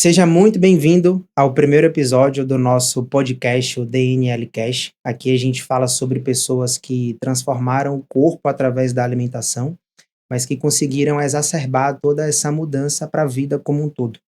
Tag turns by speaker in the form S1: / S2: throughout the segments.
S1: Seja muito bem-vindo ao primeiro episódio do nosso podcast, o DNL Cash. Aqui a gente fala sobre pessoas que transformaram o corpo através da alimentação, mas que conseguiram exacerbar toda essa mudança para a vida como um todo,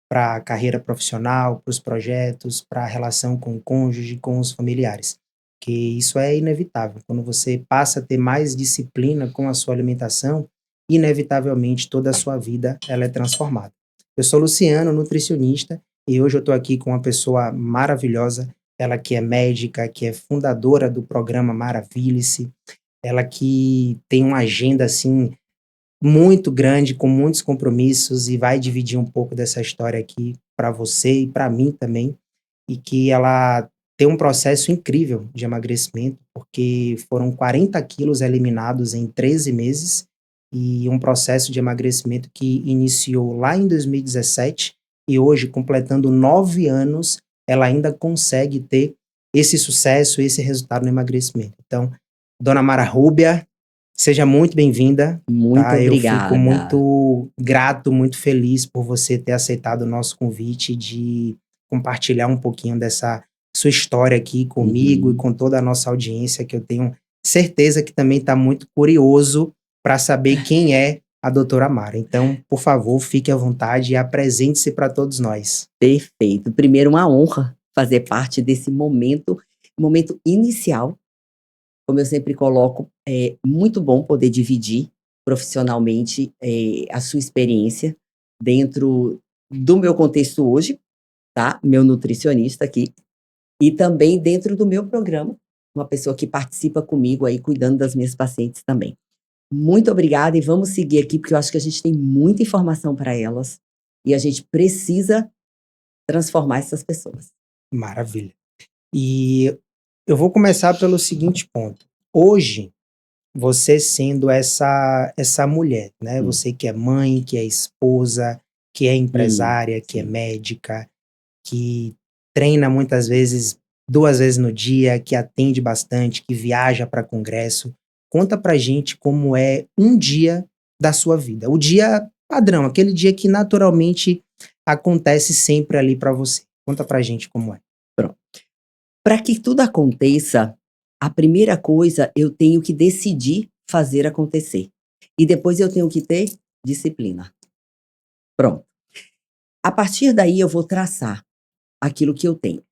S1: para a carreira profissional, para os projetos, para a relação com o cônjuge, com os familiares. Que isso é inevitável. Quando você passa a ter mais disciplina com a sua alimentação, inevitavelmente toda a sua vida ela é transformada. Eu sou Luciano, nutricionista, e hoje eu estou aqui com uma pessoa maravilhosa, ela que é médica, que é fundadora do programa Maravilhe-se, ela que tem uma agenda assim muito grande, com muitos compromissos e vai dividir um pouco dessa história aqui para você e para mim também, e que ela tem um processo incrível de emagrecimento, porque foram 40 quilos eliminados em 13 meses, e um processo de emagrecimento que iniciou lá em 2017 e hoje, completando 9 anos, ela ainda consegue ter esse sucesso, esse resultado no emagrecimento. Então, dona Mara Rúbia, seja muito bem-vinda,
S2: Muito
S1: tá? Eu fico
S2: obrigada.
S1: muito grato, muito feliz por você ter aceitado o nosso convite de compartilhar um pouquinho dessa sua história aqui comigo e
S2: Uhum.
S1: com toda a nossa audiência, que eu tenho certeza que também está muito curioso para saber quem é a doutora Mara. Então, por favor, fique à vontade e apresente-se para todos nós.
S2: Perfeito. Primeiro, uma honra fazer parte desse momento inicial. Como eu sempre coloco, é muito bom poder dividir profissionalmente a sua experiência dentro do meu contexto hoje, tá? Meu nutricionista aqui, e também dentro do meu programa, uma pessoa que participa comigo aí, cuidando das minhas pacientes também. Muito obrigada e vamos seguir aqui, porque eu acho que a gente tem muita informação para elas e a gente precisa transformar essas pessoas.
S1: Maravilha. E eu vou começar pelo seguinte ponto. Hoje, você sendo essa mulher, né?
S2: Hum,
S1: Você que é mãe, que é esposa, que é empresária, que é
S2: sim.
S1: médica, que treina muitas vezes 2 vezes no dia, que atende bastante, que viaja para congresso. Conta pra gente como é um dia da sua vida. O dia padrão, aquele dia que naturalmente acontece sempre ali para você. Conta pra gente como é.
S2: Pronto. Para que tudo aconteça, a primeira coisa eu tenho que decidir fazer acontecer. E depois eu tenho que ter disciplina. Pronto. A partir daí eu vou traçar aquilo que eu tenho.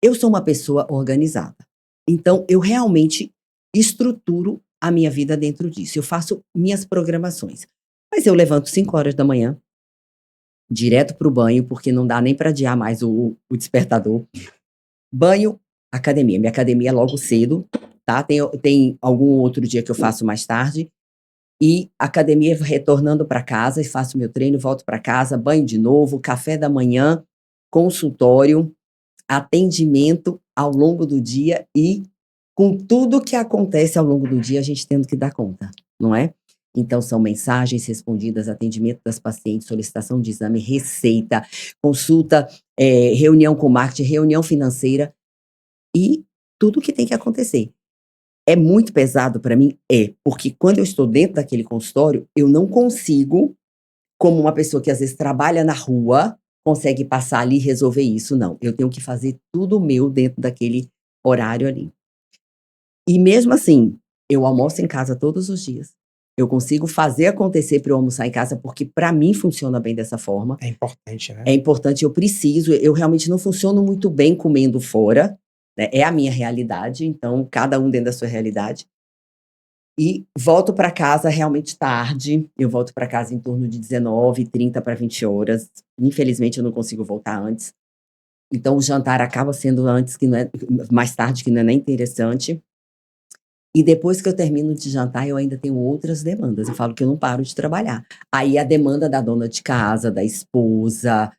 S2: Eu sou uma pessoa organizada. Então eu realmente estruturo a minha vida dentro disso. Eu faço minhas programações. Mas eu levanto 5 horas da manhã, direto para o banho, porque não dá nem para adiar mais o despertador. Banho, academia. Minha academia é logo cedo, tá? Tem algum outro dia que eu faço mais tarde. E academia retornando para casa e faço meu treino, volto para casa, banho de novo, café da manhã, consultório, atendimento ao longo do dia e com tudo que acontece ao longo do dia, a gente tendo que dar conta, não é? Então, são mensagens respondidas, atendimento das pacientes, solicitação de exame, receita, consulta, reunião com marketing, reunião financeira e tudo que tem que acontecer. É muito pesado para mim? É, porque quando eu estou dentro daquele consultório, eu não consigo, como uma pessoa que às vezes trabalha na rua, consegue passar ali e resolver isso, não. Eu tenho que fazer tudo meu dentro daquele horário ali. E mesmo assim, eu almoço em casa todos os dias. Eu consigo fazer acontecer para eu almoçar em casa, porque para mim funciona bem dessa forma.
S1: É importante, né?
S2: É importante, eu realmente não funciono muito bem comendo fora, né, é a minha realidade, então cada um dentro da sua realidade. E volto para casa realmente tarde, eu volto para casa em torno de 19h30 para 20 horas. Infelizmente eu não consigo voltar antes. Então o jantar acaba sendo antes, que não é mais tarde, que não é nem interessante. E depois que eu termino de jantar, eu ainda tenho outras demandas. Eu falo que eu não paro de trabalhar. Aí a demanda da dona de casa, da esposa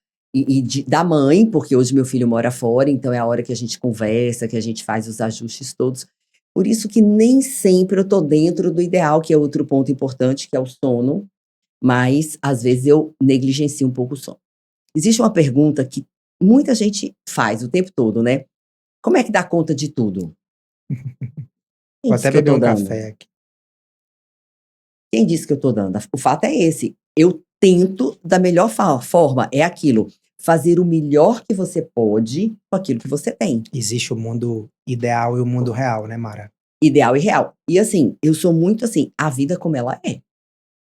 S2: da mãe, porque hoje meu filho mora fora, então é a hora que a gente conversa, que a gente faz os ajustes todos. Por isso que nem sempre eu tô dentro do ideal, que é outro ponto importante, que é o sono, mas às vezes eu negligencio um pouco o sono. Existe uma pergunta que muita gente faz o tempo todo, né? Como é que dá conta de tudo? Quem
S1: Vou
S2: disse
S1: até
S2: que eu
S1: beber
S2: tô
S1: um
S2: dando?
S1: café aqui.
S2: Quem disse que eu tô dando? O fato é esse, eu tento da melhor forma, é aquilo, fazer o melhor que você pode com aquilo que você tem.
S1: Existe o mundo ideal e o mundo real, né, Mara?
S2: Ideal e real. E assim, eu sou muito assim, a vida como ela é.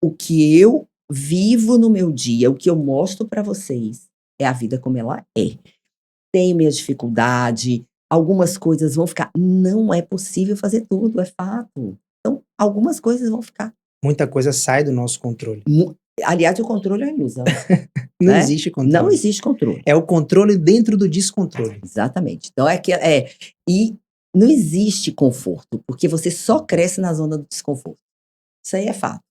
S2: O que eu vivo no meu dia, o que eu mostro pra vocês, é a vida como ela é. Tem minha dificuldade, algumas coisas vão ficar. Não é possível fazer tudo, é fato. Então, algumas coisas vão ficar.
S1: Muita coisa sai do nosso controle.
S2: Aliás, o controle é uma ilusão,
S1: Não
S2: né?
S1: existe
S2: Não
S1: controle.
S2: existe controle.
S1: É o controle dentro do descontrole.
S2: Exatamente. Então e não existe conforto, porque você só cresce na zona do desconforto. Isso aí é fato.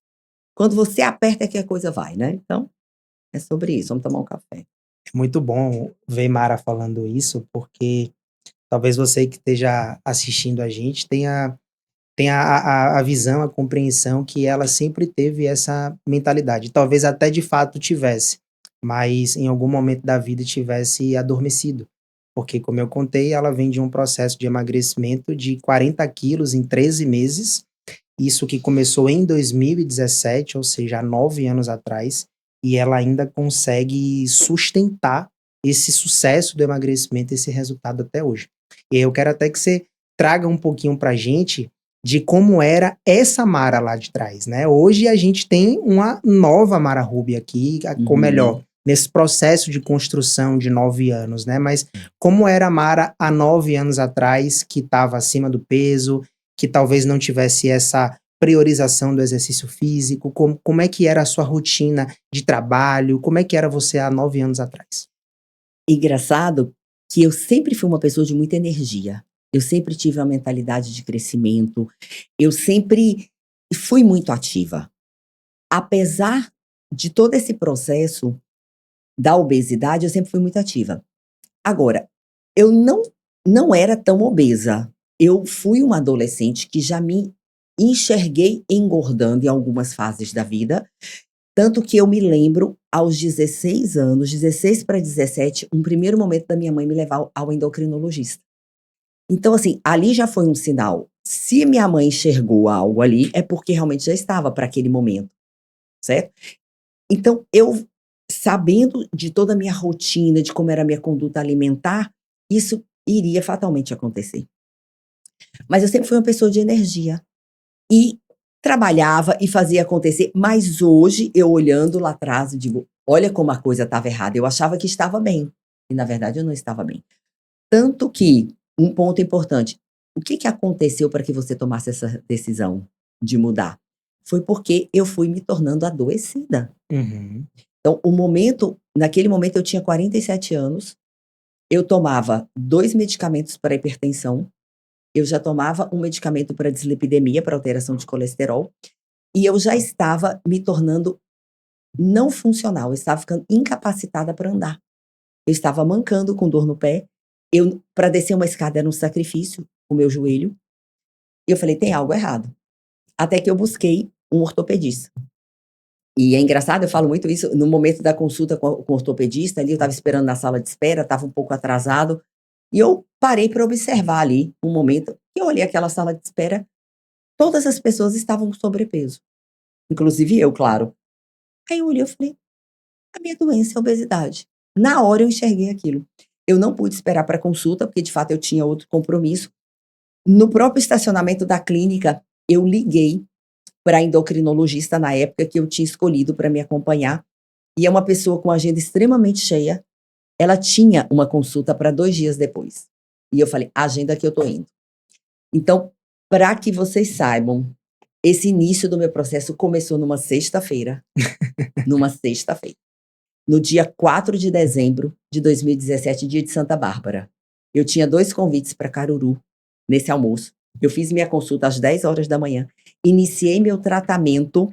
S2: Quando você aperta é que a coisa vai, né? Então, é sobre isso. Vamos tomar um café.
S1: É muito bom ver Mara falando isso, porque talvez você que esteja assistindo a gente tenha a visão, a compreensão que ela sempre teve essa mentalidade. Talvez até de fato tivesse, mas em algum momento da vida tivesse adormecido. Porque, como eu contei, ela vem de um processo de emagrecimento de 40 quilos em 13 meses. Isso que começou em 2017, ou seja, há 9 anos atrás, e ela ainda consegue sustentar esse sucesso do emagrecimento, esse resultado até hoje. E eu quero até que você traga um pouquinho pra gente de como era essa Mara lá de trás, né? Hoje a gente tem uma nova Mara Ruby aqui, ou melhor, nesse processo de construção de 9 anos, né? Mas como era a Mara há 9 anos atrás, que estava acima do peso, que talvez não tivesse essa priorização do exercício físico, como é que era a sua rotina de trabalho, como é que era você há 9 anos atrás?
S2: Engraçado que eu sempre fui uma pessoa de muita energia. Eu sempre tive uma mentalidade de crescimento. Eu sempre fui muito ativa. Apesar de todo esse processo da obesidade, eu sempre fui muito ativa. Agora, eu não era tão obesa. Eu fui uma adolescente que já me enxerguei engordando em algumas fases da vida, tanto que eu me lembro, aos 16 anos, 16 para 17, um primeiro momento da minha mãe me levar ao endocrinologista. Então, assim, ali já foi um sinal. Se minha mãe enxergou algo ali, é porque realmente já estava para aquele momento, certo? Então, eu, sabendo de toda a minha rotina, de como era a minha conduta alimentar, isso iria fatalmente acontecer. Mas eu sempre fui uma pessoa de energia. E trabalhava e fazia acontecer, mas hoje, eu olhando lá atrás, eu digo: olha como a coisa estava errada. Eu achava que estava bem, e na verdade eu não estava bem. Tanto que, um ponto importante, o que aconteceu para que você tomasse essa decisão de mudar? Foi porque eu fui me tornando adoecida.
S1: Uhum.
S2: Então, naquele momento eu tinha 47 anos, eu tomava 2 medicamentos para hipertensão, eu já tomava um medicamento para dislipidemia, para alteração de colesterol, e eu já estava me tornando não funcional, eu estava ficando incapacitada para andar. Eu estava mancando, com dor no pé, para descer uma escada era um sacrifício, o meu joelho, e eu falei: "Tem algo errado". Até que eu busquei um ortopedista. E é engraçado, eu falo muito isso, no momento da consulta com o ortopedista, ali eu estava esperando na sala de espera, estava um pouco atrasado, e eu parei para observar ali um momento, e eu olhei aquela sala de espera, todas as pessoas estavam com sobrepeso, inclusive eu, claro. Aí eu olhei, eu falei: "A minha doença é a obesidade". Na hora eu enxerguei aquilo. Eu não pude esperar para consulta, porque de fato eu tinha outro compromisso. No próprio estacionamento da clínica, eu liguei para a endocrinologista na época que eu tinha escolhido para me acompanhar, e é uma pessoa com agenda extremamente cheia, ela tinha uma consulta para 2 dias depois. E eu falei: "Agenda que eu tô indo". Então, para que vocês saibam, esse início do meu processo começou numa sexta-feira, numa sexta-feira, no dia 4 de dezembro de 2017, dia de Santa Bárbara. Eu tinha 2 convites para Caruru, nesse almoço. Eu fiz minha consulta às 10h, iniciei meu tratamento,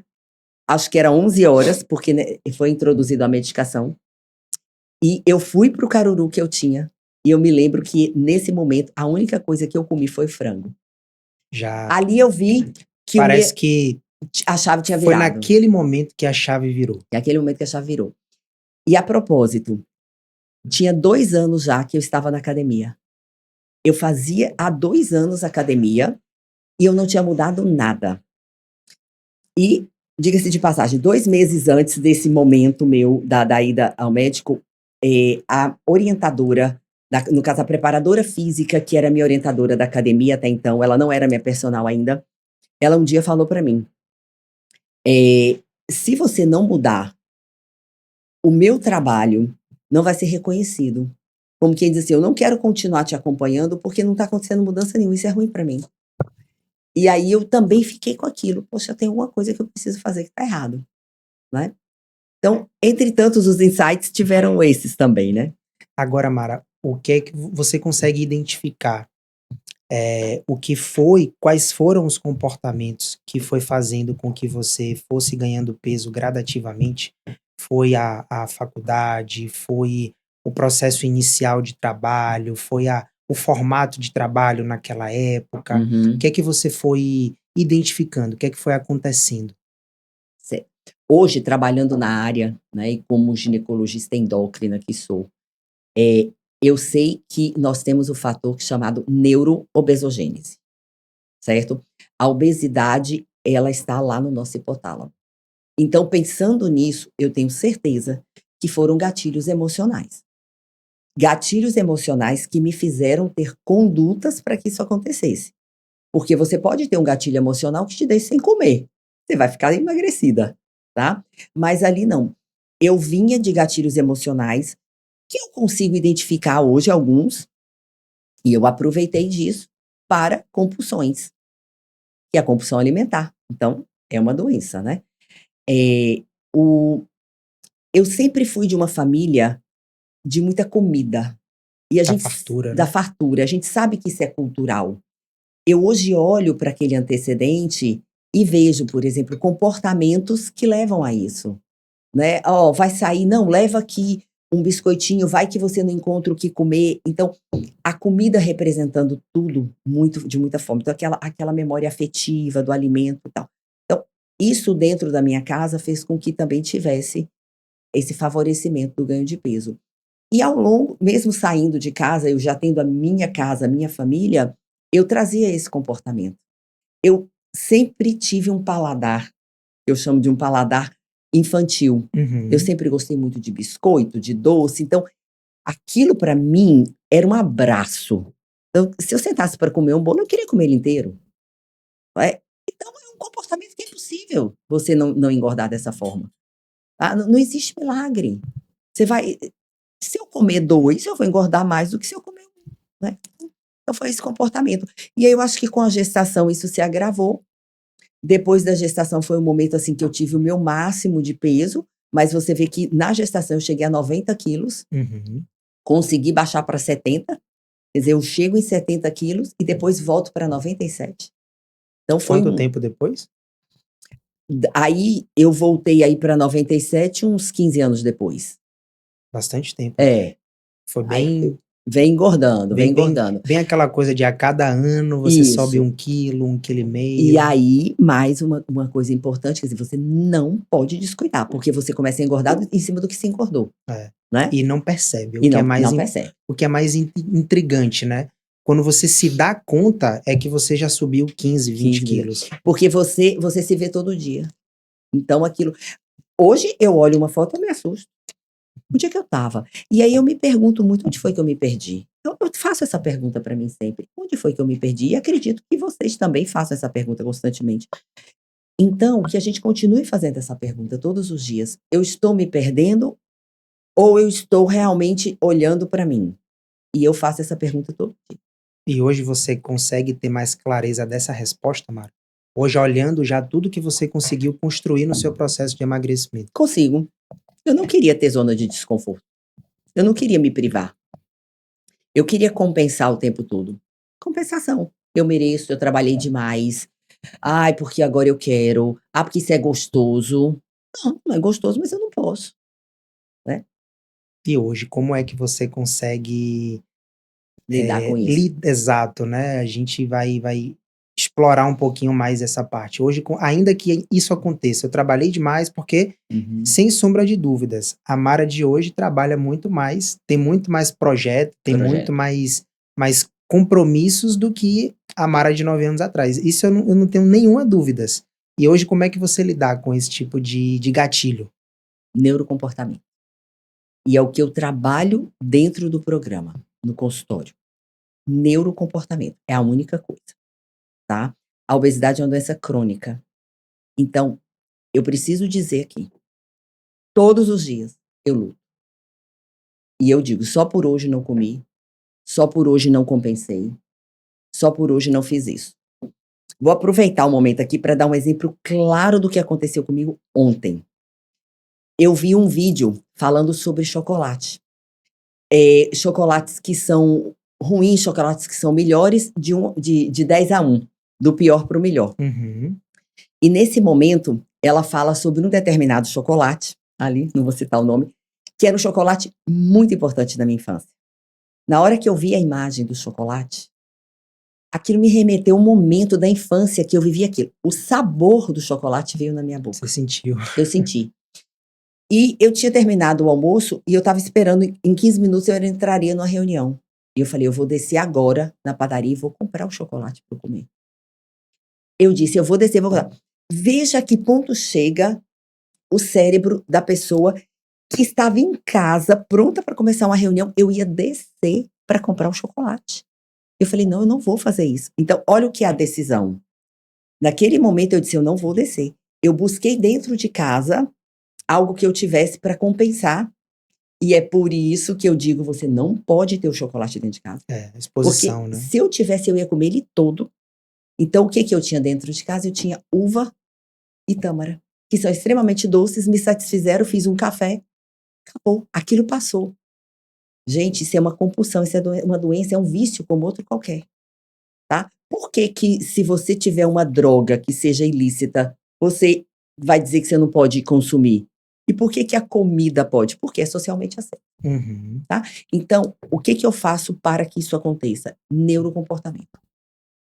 S2: acho que era 11h, porque, né, foi introduzida a medicação, e eu fui para o Caruru que eu tinha, e eu me lembro que, nesse momento, a única coisa que eu comi foi frango.
S1: Já
S2: Ali eu vi que
S1: parece que
S2: a chave tinha
S1: foi
S2: virado.
S1: naquele momento que a chave virou.
S2: É aquele momento que a chave virou. E a propósito, tinha 2 anos já que eu estava na academia. Eu fazia há 2 anos academia e eu não tinha mudado nada. E, diga-se de passagem, 2 meses antes desse momento meu da ida ao médico, a orientadora, no caso, a preparadora física, que era minha orientadora da academia até então, ela não era minha personal ainda, ela um dia falou para mim, se você não mudar, o meu trabalho não vai ser reconhecido. Como quem diz assim, eu não quero continuar te acompanhando porque não está acontecendo mudança nenhuma, isso é ruim para mim. E aí eu também fiquei com aquilo, poxa, tem alguma coisa que eu preciso fazer que está errado, né? Então, entre tantos, os insights tiveram esses também, né?
S1: Agora, Mara, o que é que você consegue identificar? O que foi, quais foram os comportamentos que foi fazendo com que você fosse ganhando peso gradativamente? Foi a faculdade, foi o processo inicial de trabalho, foi o formato de trabalho naquela época? O que é que você foi identificando? O que é que foi acontecendo?
S2: Certo. Hoje, trabalhando na área, né, e como ginecologista endócrina que sou, eu sei que nós temos o fator chamado neuroobesogênese, certo? A obesidade, ela está lá no nosso hipotálamo. Então, pensando nisso, eu tenho certeza que foram gatilhos emocionais. Gatilhos emocionais que me fizeram ter condutas para que isso acontecesse. Porque você pode ter um gatilho emocional que te deixe sem comer. Você vai ficar emagrecida, tá? Mas ali não. Eu vinha de gatilhos emocionais que eu consigo identificar hoje alguns, e eu aproveitei disso para compulsões, que é a compulsão alimentar. Então, é uma doença, né? É, eu sempre fui de uma família de muita comida. E a
S1: Da
S2: gente,
S1: fartura,
S2: da
S1: né?
S2: fartura, a gente sabe que isso é cultural. Eu hoje olho para aquele antecedente e vejo, por exemplo, comportamentos que levam a isso, né? Ó, vai sair, não, leva aqui um biscoitinho, vai que você não encontra o que comer. Então, a comida representando tudo muito, de muita forma. Então, aquela memória afetiva do alimento e tal. Então, isso dentro da minha casa fez com que também tivesse esse favorecimento do ganho de peso. E ao longo, mesmo saindo de casa, eu já tendo a minha casa, a minha família, eu trazia esse comportamento. Eu sempre tive um paladar, eu chamo de um paladar infantil. Eu
S1: Uhum.
S2: sempre gostei muito de biscoito, de doce, então aquilo para mim era um abraço. Então, se eu sentasse para comer um bolo, eu queria comer ele inteiro. Então é um comportamento que é impossível você não engordar dessa forma. Tá? Não existe milagre. Você vai, se eu comer 2, eu vou engordar mais do que se eu comer 1, né. Então foi esse comportamento. E aí eu acho que com a gestação isso se agravou. Depois da gestação foi um momento, assim, que eu tive o meu máximo de peso, mas você vê que na gestação eu cheguei a 90 quilos,
S1: Uhum.
S2: consegui baixar para 70, quer dizer, eu chego em 70 quilos e depois volto para 97. Então foi
S1: Quanto tempo depois?
S2: aí eu voltei aí para 97 uns 15 anos depois.
S1: Bastante tempo, né?
S2: É.
S1: Foi
S2: Aí
S1: bem,
S2: vem engordando, vem
S1: bem, bem,
S2: engordando.
S1: bem aquela coisa de a cada ano você sobe
S2: Isso.
S1: 1 quilo, 1,5
S2: E
S1: quilo.
S2: aí, mais uma coisa importante, quer dizer, você não pode descuidar, porque você começa a engordar em cima do que se engordou,
S1: É.
S2: né?
S1: E não percebe,
S2: E não percebe.
S1: o que é mais intrigante, né? Quando você se dá conta, é que você já subiu 15, 20
S2: 15 mil.
S1: quilos.
S2: Porque você se vê todo dia. Então aquilo hoje eu olho uma foto, eu me assusto. Onde é que eu estava? E aí eu me pergunto muito: "Onde foi que eu me perdi?". Eu faço essa pergunta para mim sempre: "Onde foi que eu me perdi?". E acredito que vocês também façam essa pergunta constantemente. Então, que a gente continue fazendo essa pergunta todos os dias: "Eu estou me perdendo ou eu estou realmente olhando para mim?". E eu faço essa pergunta todo dia.
S1: E hoje você consegue ter mais clareza dessa resposta, Mara? Hoje, olhando já tudo que você conseguiu construir no seu processo de emagrecimento.
S2: Consigo. Eu não queria ter zona de desconforto. Eu não queria me privar. Eu queria compensar o tempo todo. Compensação. Eu mereço, eu trabalhei demais. Ai, porque agora eu quero. Ah, porque isso é gostoso. Não, não é gostoso, mas eu não posso, né,
S1: E hoje, como é que você consegue
S2: lidar com isso.
S1: exato, né? A gente vai explorar um pouquinho mais essa parte. Hoje, ainda que isso aconteça, eu trabalhei demais porque,
S2: Uhum.
S1: sem sombra de dúvidas, a Mara de hoje trabalha muito mais, tem muito mais projeto, tem muito
S2: Projeto.
S1: mais compromissos do que a Mara de 9 anos atrás. Isso eu não tenho nenhuma dúvidas. E hoje, como é que você lidar com esse tipo de gatilho?
S2: Neurocomportamento. E é o que eu trabalho dentro do programa, no consultório. Neurocomportamento, é a única coisa, tá? A obesidade é uma doença crônica. Então, eu preciso dizer aqui, todos os dias eu luto. E eu digo, só por hoje não comi, só por hoje não compensei, só por hoje não fiz isso. Vou aproveitar o momento aqui para dar um exemplo claro do que aconteceu comigo ontem. Eu vi um vídeo falando sobre chocolate. Chocolates que são ruins, chocolates que são melhores, de 10 a 1, do pior para o melhor.
S1: Uhum.
S2: E nesse momento, ela fala sobre um determinado chocolate, ali, não vou citar o nome, que era um chocolate muito importante na minha infância. Na hora que eu vi a imagem do chocolate, aquilo me remeteu ao momento da infância que eu vivi aquilo. O sabor do chocolate veio na minha boca.
S1: Você sentiu.
S2: Eu senti. E eu tinha terminado o almoço e eu estava esperando, em 15 minutos eu entraria numa reunião. E eu falei, eu vou descer agora na padaria e vou comprar o chocolate para eu comer. Eu disse, eu vou descer, vou comprar. Veja a que ponto chega o cérebro da pessoa que estava em casa, pronta para começar uma reunião. Eu ia descer para comprar o chocolate. Eu falei, não, eu não vou fazer isso. Então, olha o que é a decisão. Naquele momento eu disse, eu não vou descer. Eu busquei dentro de casa algo que eu tivesse para compensar. E é por isso que eu digo, você não pode ter o chocolate dentro de casa.
S1: Exposição,
S2: Porque
S1: né?
S2: se eu tivesse, eu ia comer ele todo. Então, o que eu tinha dentro de casa? Eu tinha uva e tâmara, que são extremamente doces, me satisfizeram, fiz um café, acabou. Aquilo passou. Gente, isso é uma compulsão, isso é uma doença, é um vício como outro qualquer, tá? Por que que se você tiver uma droga que seja ilícita, você vai dizer que você não pode consumir? E por que que a comida pode? Porque é socialmente aceito,
S1: Uhum.
S2: tá? Então, o que que eu faço para que isso aconteça? Neurocomportamento.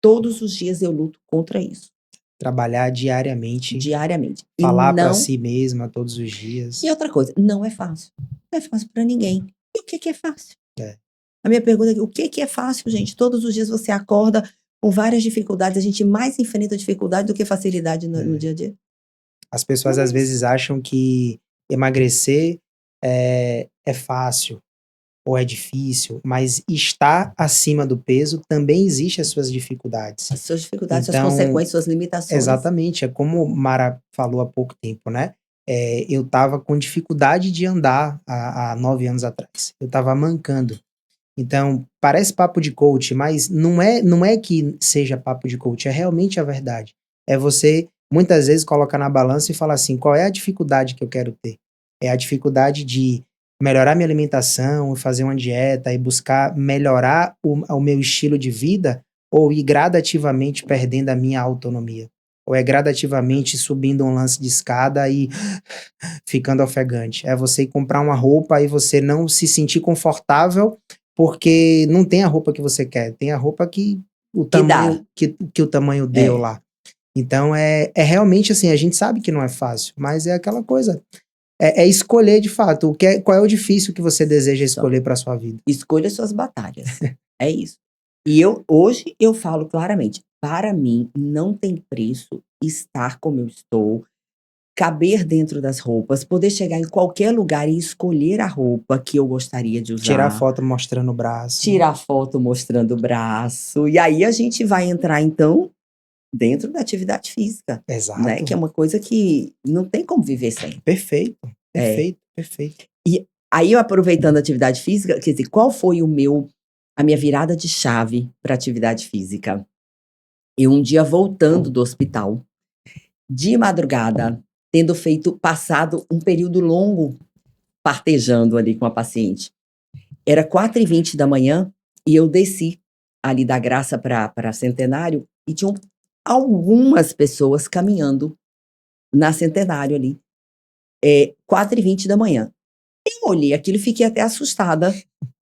S2: Todos os dias eu luto contra isso.
S1: Trabalhar diariamente,
S2: Diariamente. E
S1: falar para
S2: não...
S1: si mesma todos os dias.
S2: E outra coisa, não é fácil. Não é fácil para ninguém. E o que que é fácil?
S1: É.
S2: A minha pergunta é, o que que é fácil, gente? Todos os dias você acorda com várias dificuldades, a gente mais enfrenta dificuldade do que facilidade no dia a dia.
S1: As pessoas às vezes acham que emagrecer é fácil ou é difícil, mas estar acima do peso também existe as suas dificuldades.
S2: As suas dificuldades, suas
S1: Então,
S2: consequências, suas limitações.
S1: exatamente, é como Mara falou há pouco tempo, né? Eu estava com dificuldade de andar há 9 anos atrás. Eu estava mancando. Então, parece papo de coach, mas não é que seja papo de coach, é realmente a verdade. É você, muitas vezes, colocar na balança e falar assim, qual é a dificuldade que eu quero ter? É a dificuldade de melhorar minha alimentação, fazer uma dieta e buscar melhorar o meu estilo de vida ou ir gradativamente perdendo a minha autonomia? Ou é gradativamente subindo um lance de escada e ficando ofegante? É você ir comprar uma roupa e você não se sentir confortável porque não tem a roupa que você quer, tem a roupa que o tamanho que o tamanho deu lá. Então é realmente assim, a gente sabe que não é fácil, mas é aquela coisa. É escolher de fato qual é o difícil que você deseja escolher para sua vida.
S2: Escolha suas batalhas. É isso. E hoje eu falo claramente, para mim não tem preço estar como eu estou, caber dentro das roupas, poder chegar em qualquer lugar e escolher a roupa que eu gostaria de usar.
S1: Tirar foto mostrando o braço.
S2: Tirar foto mostrando o braço. E aí a gente vai entrar, então, dentro da atividade física.
S1: Exato.
S2: Né? Que é uma coisa que não tem como viver sem.
S1: Perfeito, perfeito.
S2: E aí, eu aproveitando a atividade física, quer dizer, qual foi a minha virada de chave para atividade física? Eu um dia voltando do hospital, de madrugada, tendo passado um período longo partejando ali com a paciente. Era 4h20 da manhã e eu desci ali da Graça para Centenário e tinham algumas pessoas caminhando na Centenário ali. 4h20 da manhã. Eu olhei aquilo e fiquei até assustada.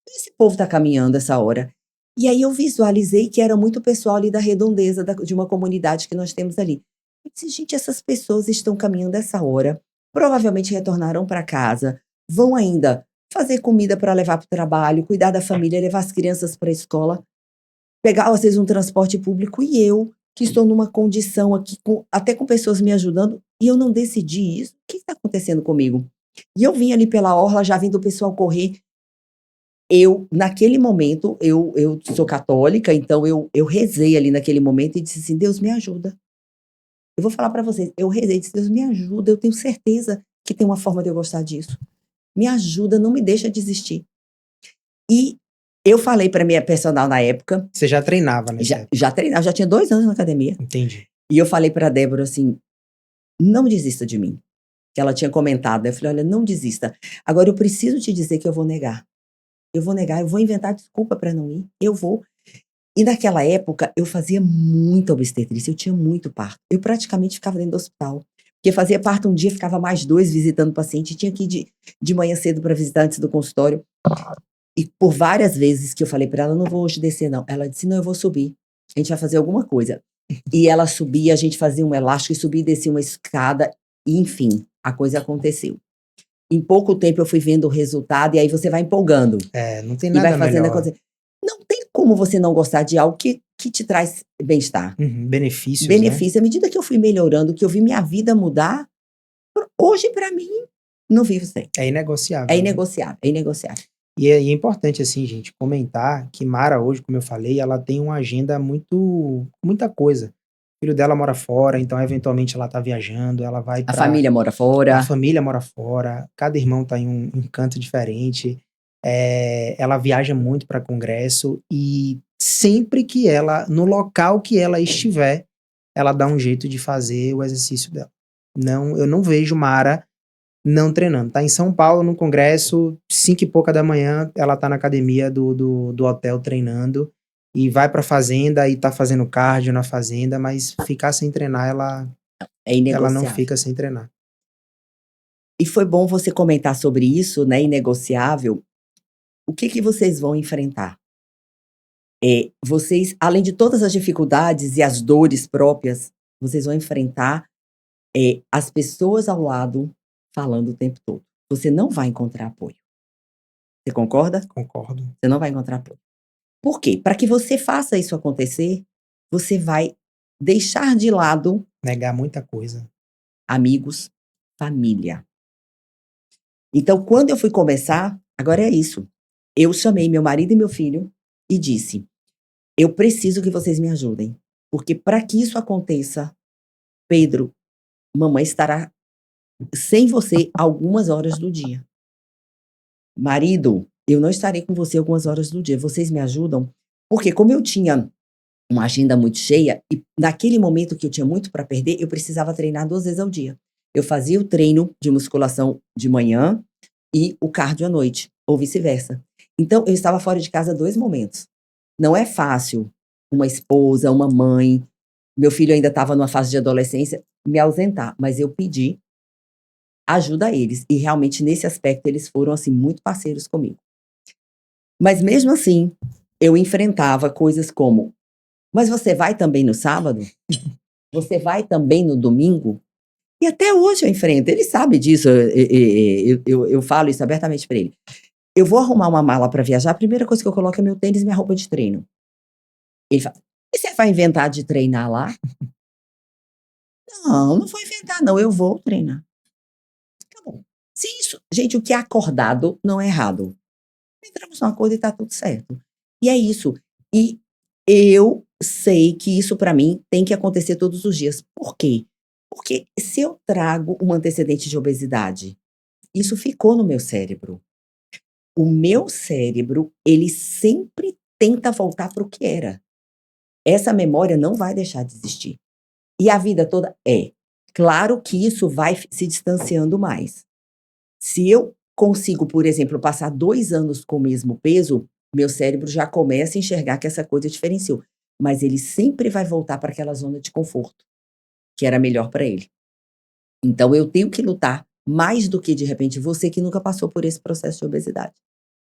S2: Esse povo tá caminhando essa hora. E aí eu visualizei que era muito pessoal ali da redondeza de uma comunidade que nós temos ali. Eu disse, gente, essas pessoas estão caminhando essa hora, provavelmente retornarão para casa, vão ainda fazer comida para levar para o trabalho, cuidar da família, levar as crianças para a escola, pegar às vezes um transporte público, e eu, que estou numa condição aqui, até com pessoas me ajudando, e eu não decidi isso. O que está acontecendo comigo? E eu vim ali pela orla, já vindo o pessoal correr. Naquele momento, eu sou católica, então eu rezei ali naquele momento e disse assim: Deus me ajuda. Eu vou falar para vocês, eu rezei, disse: Deus me ajuda, eu tenho certeza que tem uma forma de eu gostar disso. Me ajuda, não me deixa desistir. E eu falei para minha personal na época,
S1: Você já treinava nessa época?
S2: já treinava, já tinha 2 anos na academia.
S1: Entendi.
S2: E eu falei para Débora assim: não desista de mim. Que ela tinha comentado. Eu falei: olha, não desista. Agora eu preciso te dizer que eu vou negar. Eu vou negar, eu vou inventar desculpa para não ir. Eu vou. E naquela época eu fazia muita obstetrícia, eu tinha muito parto. Eu praticamente ficava dentro do hospital. Porque fazia parto um dia, ficava mais 2 visitando o paciente, tinha que ir de manhã cedo para visitar antes do consultório. E por várias vezes que eu falei para ela: não vou hoje descer não. Ela disse: não, eu vou subir. A gente vai fazer alguma coisa. E ela subia, a gente fazia um elástico e subia e descia uma escada. E, enfim, a coisa aconteceu. Em pouco tempo eu fui vendo o resultado e aí você vai empolgando.
S1: Não tem
S2: E vai
S1: nada
S2: fazendo
S1: melhor.
S2: acontecer. Não tem como você não gostar de algo que te traz bem-estar.
S1: Benefícios, né?
S2: Benefício. À medida que eu fui melhorando, que eu vi minha vida mudar, hoje para mim, não vivo sem.
S1: É inegociável.
S2: É
S1: né?
S2: inegociável, é inegociável.
S1: E é importante, assim, gente, comentar que Mara hoje, como eu falei, ela tem uma agenda muita coisa. O filho dela mora fora, então eventualmente ela tá viajando, ela vai
S2: A
S1: pra...
S2: família mora
S1: A
S2: fora.
S1: família mora fora, cada irmão tá em um canto diferente. Ela viaja muito para congresso e sempre que ela, no local que ela estiver, ela dá um jeito de fazer o exercício dela. Não, eu não vejo Mara não treinando. Tá em São Paulo, no congresso, 5 e pouca da manhã, ela tá na academia do hotel treinando e vai pra fazenda e tá fazendo cardio na fazenda, mas ficar sem treinar,
S2: É
S1: ela não
S2: inegociável.
S1: fica sem treinar.
S2: E foi bom você comentar sobre isso, né, inegociável. O que vocês vão enfrentar? Vocês, além de todas as dificuldades e as dores próprias, vocês vão enfrentar as pessoas ao lado falando o tempo todo. Você não vai encontrar apoio. Você concorda?
S1: Concordo.
S2: Você não vai encontrar apoio. Por quê? Para que você faça isso acontecer, você vai deixar de lado
S1: Negar muita coisa.
S2: amigos, família. Então, quando eu fui começar, agora é isso. Eu chamei meu marido e meu filho e disse: eu preciso que vocês me ajudem. Porque para que isso aconteça, Pedro, mamãe estará sem você algumas horas do dia. Marido, eu não estarei com você algumas horas do dia. Vocês me ajudam? Porque como eu tinha uma agenda muito cheia e naquele momento que eu tinha muito para perder, eu precisava treinar 2 vezes ao dia. Eu fazia o treino de musculação de manhã e o cardio à noite, ou vice-versa. Então eu estava fora de casa 2 momentos. Não é fácil uma esposa, uma mãe, meu filho ainda estava numa fase de adolescência, me ausentar, mas eu pedi ajuda a eles e realmente nesse aspecto eles foram assim muito parceiros comigo. Mas mesmo assim, eu enfrentava coisas como: "Mas você vai também no sábado? Você vai também no domingo?" E até hoje eu enfrento, ele sabe disso, eu falo isso abertamente para ele. Eu vou arrumar uma mala para viajar, a primeira coisa que eu coloco é meu tênis e minha roupa de treino. Ele fala: "E você vai inventar de treinar lá?" "Não, não vou inventar não, eu vou treinar." Tá bom. Se isso gente, o que é acordado não é errado. Entramos num acordo e tá tudo certo. E é isso. E eu sei que isso para mim tem que acontecer todos os dias. Por quê? Porque se eu trago um antecedente de obesidade, isso ficou no meu cérebro. O meu cérebro, ele sempre tenta voltar para o que era. Essa memória não vai deixar de existir. E a vida toda é. Claro que isso vai se distanciando mais. Se eu consigo, por exemplo, passar 2 anos com o mesmo peso, meu cérebro já começa a enxergar que essa coisa diferenciou. Mas ele sempre vai voltar para aquela zona de conforto, que era melhor para ele. Então eu tenho que lutar mais do que, de repente, você que nunca passou por esse processo de obesidade.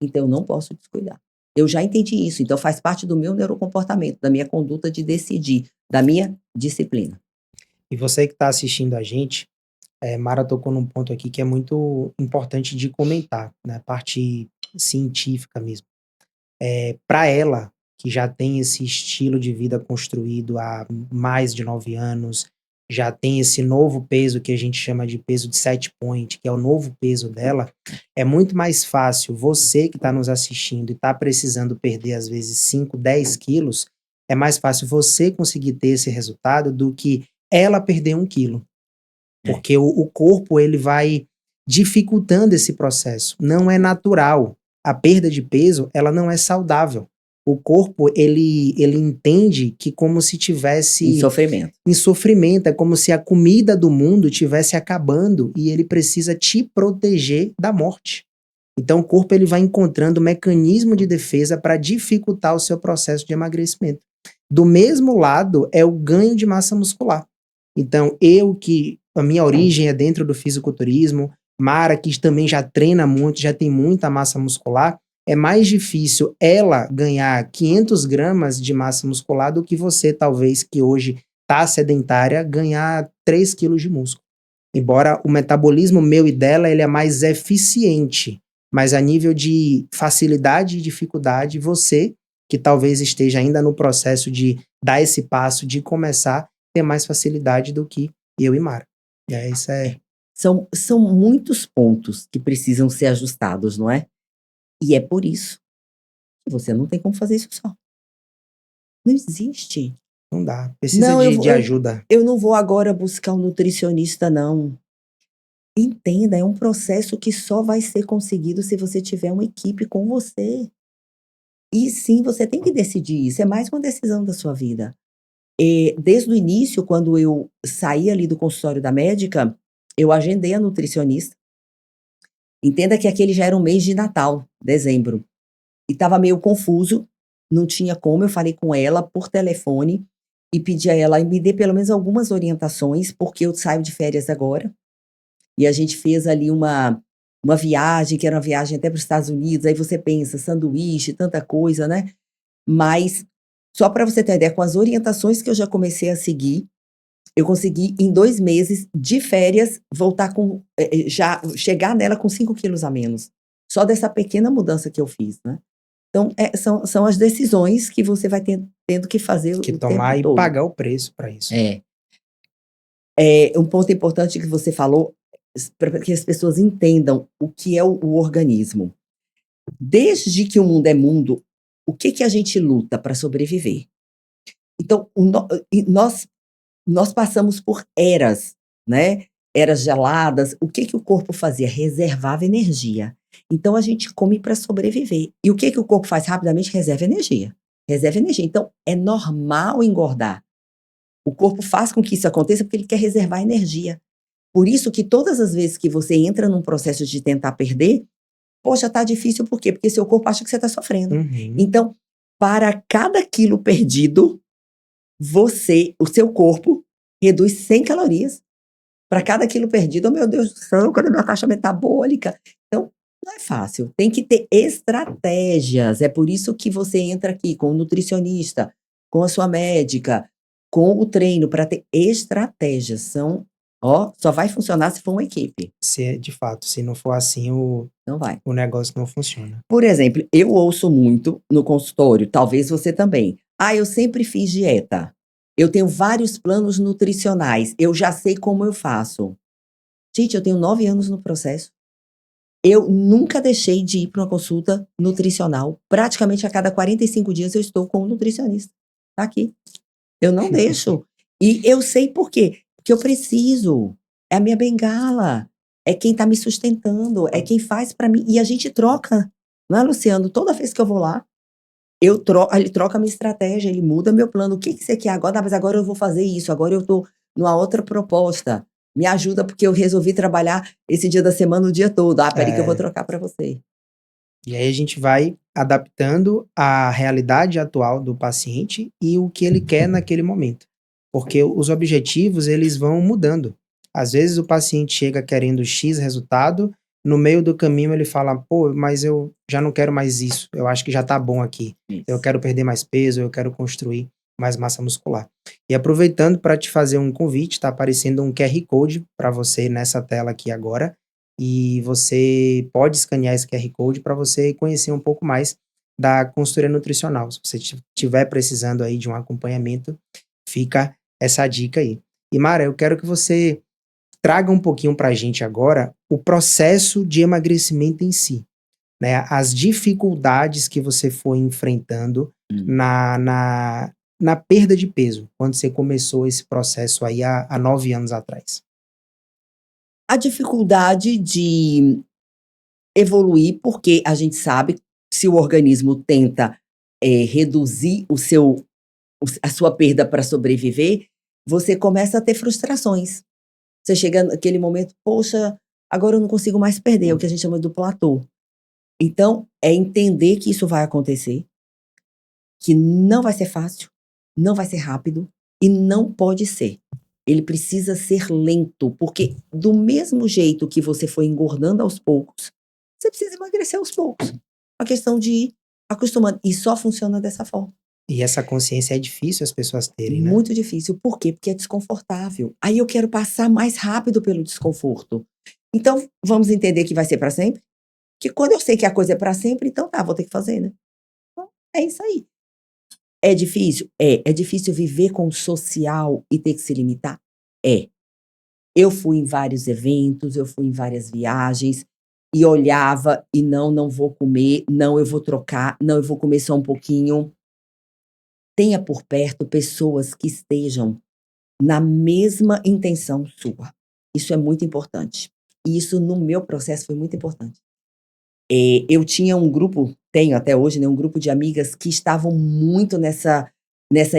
S2: Então eu não posso descuidar. Eu já entendi isso, então faz parte do meu neurocomportamento, da minha conduta de decidir, da minha disciplina.
S1: E você que está assistindo a gente, Mara tocou num ponto aqui que é muito importante de comentar, né? Parte científica mesmo. Para ela, que já tem esse estilo de vida construído há mais de 9 anos, já tem esse novo peso que a gente chama de peso de set point, que é o novo peso dela, é muito mais fácil você que está nos assistindo e está precisando perder às vezes 5, 10 quilos, é mais fácil você conseguir ter esse resultado do que ela perder 1 quilo.
S2: É.
S1: Porque o corpo ele vai dificultando esse processo. Não é natural. A perda de peso, ela não é saudável. O corpo, ele entende que como se
S2: Em
S1: tivesse
S2: sofrimento.
S1: em sofrimento, é como se a comida do mundo tivesse acabando e ele precisa te proteger da morte. Então o corpo ele vai encontrando mecanismo de defesa para dificultar o seu processo de emagrecimento. Do mesmo lado é o ganho de massa muscular. Então a minha origem é dentro do fisiculturismo, Mara que também já treina muito, já tem muita massa muscular, é mais difícil ela ganhar 500 gramas de massa muscular do que você, talvez, que hoje está sedentária, ganhar 3 quilos de músculo. Embora o metabolismo meu e dela ele é mais eficiente, mas a nível de facilidade e dificuldade, você, que talvez esteja ainda no processo de dar esse passo, de começar, ter mais facilidade do que eu e Mara. E aí, isso é...
S2: São muitos pontos que precisam ser ajustados, não é? E é por isso que você não tem como fazer isso só. Não existe.
S1: Não dá. Precisa
S2: Não,
S1: de ajuda.
S2: eu não vou agora buscar um nutricionista, não. Entenda, é um processo que só vai ser conseguido se você tiver uma equipe com você. E sim, você tem que decidir isso, é mais uma decisão da sua vida. Desde o início, quando eu saí ali do consultório da médica, eu agendei a nutricionista. Entenda que aquele já era um mês de Natal, dezembro. E estava meio confuso, não tinha como, eu falei com ela por telefone e pedi a ela me dê pelo menos algumas orientações, porque eu saio de férias agora. E a gente fez ali uma viagem, que era uma viagem até para os Estados Unidos, aí você pensa, sanduíche, tanta coisa, né? Mas, só para você ter ideia, com as orientações que eu já comecei a seguir, eu consegui, em 2 meses de férias, voltar com, já chegar nela com 5 quilos a menos. Só dessa pequena mudança que eu fiz, né? Então, são as decisões que você vai tendo que fazer
S1: Que
S2: o
S1: tomar
S2: tempo
S1: e
S2: todo.
S1: pagar o preço para isso.
S2: Um ponto importante que você falou, para que as pessoas entendam o que é o organismo. Desde que o mundo é mundo, o que a gente luta para sobreviver? Então, nós passamos por eras, né? Eras geladas. O que o corpo fazia? Reservava energia. Então, a gente come para sobreviver. E o que o corpo faz rapidamente? Reserva energia. Reserva energia. Então, é normal engordar. O corpo faz com que isso aconteça porque ele quer reservar energia. Por isso que todas as vezes que você entra num processo de tentar perder, poxa, tá difícil por quê? Porque seu corpo acha que você tá sofrendo.
S1: Uhum.
S2: Então, para cada quilo perdido, o seu corpo reduz 100 calorias. Para cada quilo perdido, oh meu Deus do céu, cadê minha taxa metabólica? Então, não é fácil. Tem que ter estratégias. É por isso que você entra aqui com o nutricionista, com a sua médica, com o treino, para ter estratégias. Só vai funcionar se for uma equipe.
S1: De fato, se não for assim,
S2: Não vai.
S1: o negócio não funciona.
S2: Por exemplo, eu ouço muito no consultório, talvez você também. Eu sempre fiz dieta. Eu tenho vários planos nutricionais. Eu já sei como eu faço. Gente, eu tenho 9 anos no processo. Eu nunca deixei de ir para uma consulta nutricional. Praticamente a cada 45 dias eu estou com um nutricionista. Tá aqui. Eu não deixo. E eu sei por quê. Porque eu preciso. É a minha bengala. É quem tá me sustentando. É quem faz para mim. E a gente troca. Não é, Luciano? Toda vez que eu vou lá, ele troca a minha estratégia, ele muda meu plano. O que você quer agora? Mas agora eu vou fazer isso. Agora eu tô numa outra proposta. Me ajuda porque eu resolvi trabalhar esse dia da semana o dia todo. Peraí que eu vou trocar para você.
S1: E aí a gente vai adaptando a realidade atual do paciente e o que ele quer naquele momento. Porque os objetivos, eles vão mudando. Às vezes o paciente chega querendo X resultado, no meio do caminho ele fala, pô, mas eu já não quero mais isso, eu acho que já tá bom aqui. Eu
S2: Isso.
S1: quero perder mais peso, eu quero construir mais massa muscular. E aproveitando para te fazer um convite, está aparecendo um QR Code para você nessa tela aqui agora, e você pode escanear esse QR Code para você conhecer um pouco mais da consultoria nutricional. Se você estiver precisando aí de um acompanhamento, fica essa dica aí. E Mara, eu quero que você traga um pouquinho para a gente agora o processo de emagrecimento em si, né? As dificuldades que você foi enfrentando
S2: Hum.
S1: na perda de peso, quando você começou esse processo aí há 9 anos atrás.
S2: A dificuldade de evoluir, porque a gente sabe, se o organismo tenta, reduzir a sua perda para sobreviver, você começa a ter frustrações. Você chega naquele momento: "Poxa, agora eu não consigo mais perder", é o que a gente chama do platô. Então, é entender que isso vai acontecer, que não vai ser fácil, não vai ser rápido e não pode ser. Ele precisa ser lento, porque do mesmo jeito que você foi engordando aos poucos, você precisa emagrecer aos poucos. A questão de ir acostumando, e só funciona dessa forma.
S1: E essa consciência é difícil as pessoas terem, né?
S2: Muito difícil. Por quê? Porque é desconfortável. Aí eu quero passar mais rápido pelo desconforto. Então, vamos entender que vai ser para sempre? Que quando eu sei que a coisa é para sempre, então tá, vou ter que fazer, né? Então, é isso aí. É difícil? É. É difícil viver com o social e ter que se limitar? É. Eu fui em vários eventos, eu fui em várias viagens e olhava e não, não vou comer, não, eu vou trocar, não, eu vou comer só um pouquinho. Tenha por perto pessoas que estejam na mesma intenção sua. Isso é muito importante. E isso no meu processo foi muito importante. Eu tinha um grupo, tenho até hoje, né, um grupo de amigas que estavam muito nessa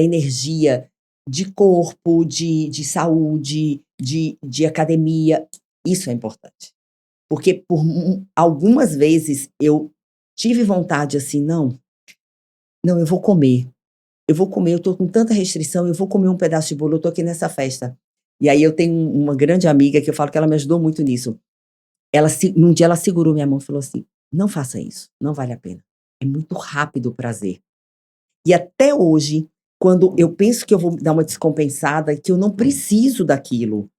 S2: energia de corpo, de saúde, de academia. Isso é importante. Porque por algumas vezes eu tive vontade assim: "Não, eu vou comer. Eu vou comer, eu tô com tanta restrição, eu vou comer um pedaço de bolo, eu tô aqui nessa festa". E aí eu tenho uma grande amiga que eu falo que ela me ajudou muito nisso. Um dia ela segurou minha mão e falou assim: "Não faça isso, não vale a pena. É muito rápido o prazer". E até hoje, quando eu penso que eu vou dar uma descompensada, que eu não preciso daquilo,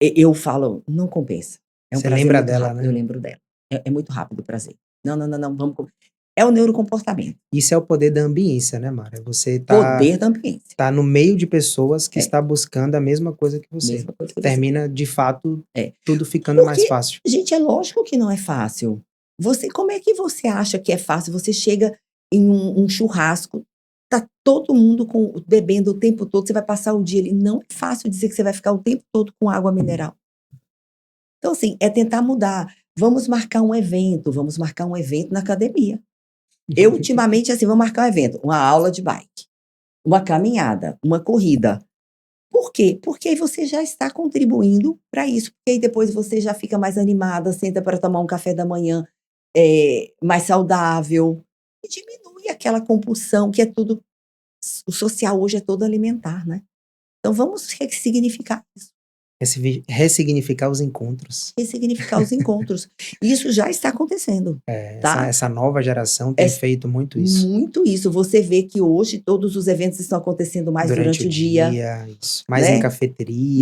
S2: eu falo: "Não compensa. É um
S1: Você
S2: prazer
S1: lembra
S2: muito
S1: dela,
S2: rápido", eu
S1: né?
S2: lembro dela. É muito rápido o prazer. "Não, não, não, não, vamos com". É o neurocomportamento,
S1: Isso é o poder da ambiência, né, Mara? Você
S2: poder da ambiência.
S1: tá no meio de pessoas que
S2: É,
S1: está buscando a mesma coisa que você.
S2: mesma coisa que você.
S1: Termina, de fato,
S2: É.
S1: tudo ficando mais
S2: Porque,
S1: fácil.
S2: gente, é lógico que não é fácil. Como é que você acha que é fácil? Você chega em um churrasco, tá todo mundo bebendo o tempo todo, você vai passar o dia ali. Não é fácil dizer que você vai ficar o tempo todo com água mineral. Então, assim, é tentar mudar. Vamos marcar um evento na academia. Eu, ultimamente, assim, vou marcar um evento, uma aula de bike, uma caminhada, uma corrida. Por quê? Porque aí você já está contribuindo para isso, porque aí depois você já fica mais animada, senta para tomar um café da manhã, mais saudável, e diminui aquela compulsão que é tudo, o social hoje é todo alimentar, né. Então vamos ressignificar isso,
S1: Ressignificar os encontros.
S2: ressignificar os encontros. Isso já está acontecendo,
S1: Essa,
S2: tá.
S1: essa nova geração tem
S2: É
S1: feito muito isso.
S2: muito isso, você vê que hoje todos os eventos estão acontecendo mais
S1: Durante
S2: durante
S1: o
S2: o dia,
S1: dia, isso. Mais em
S2: né, mais
S1: cafeterias,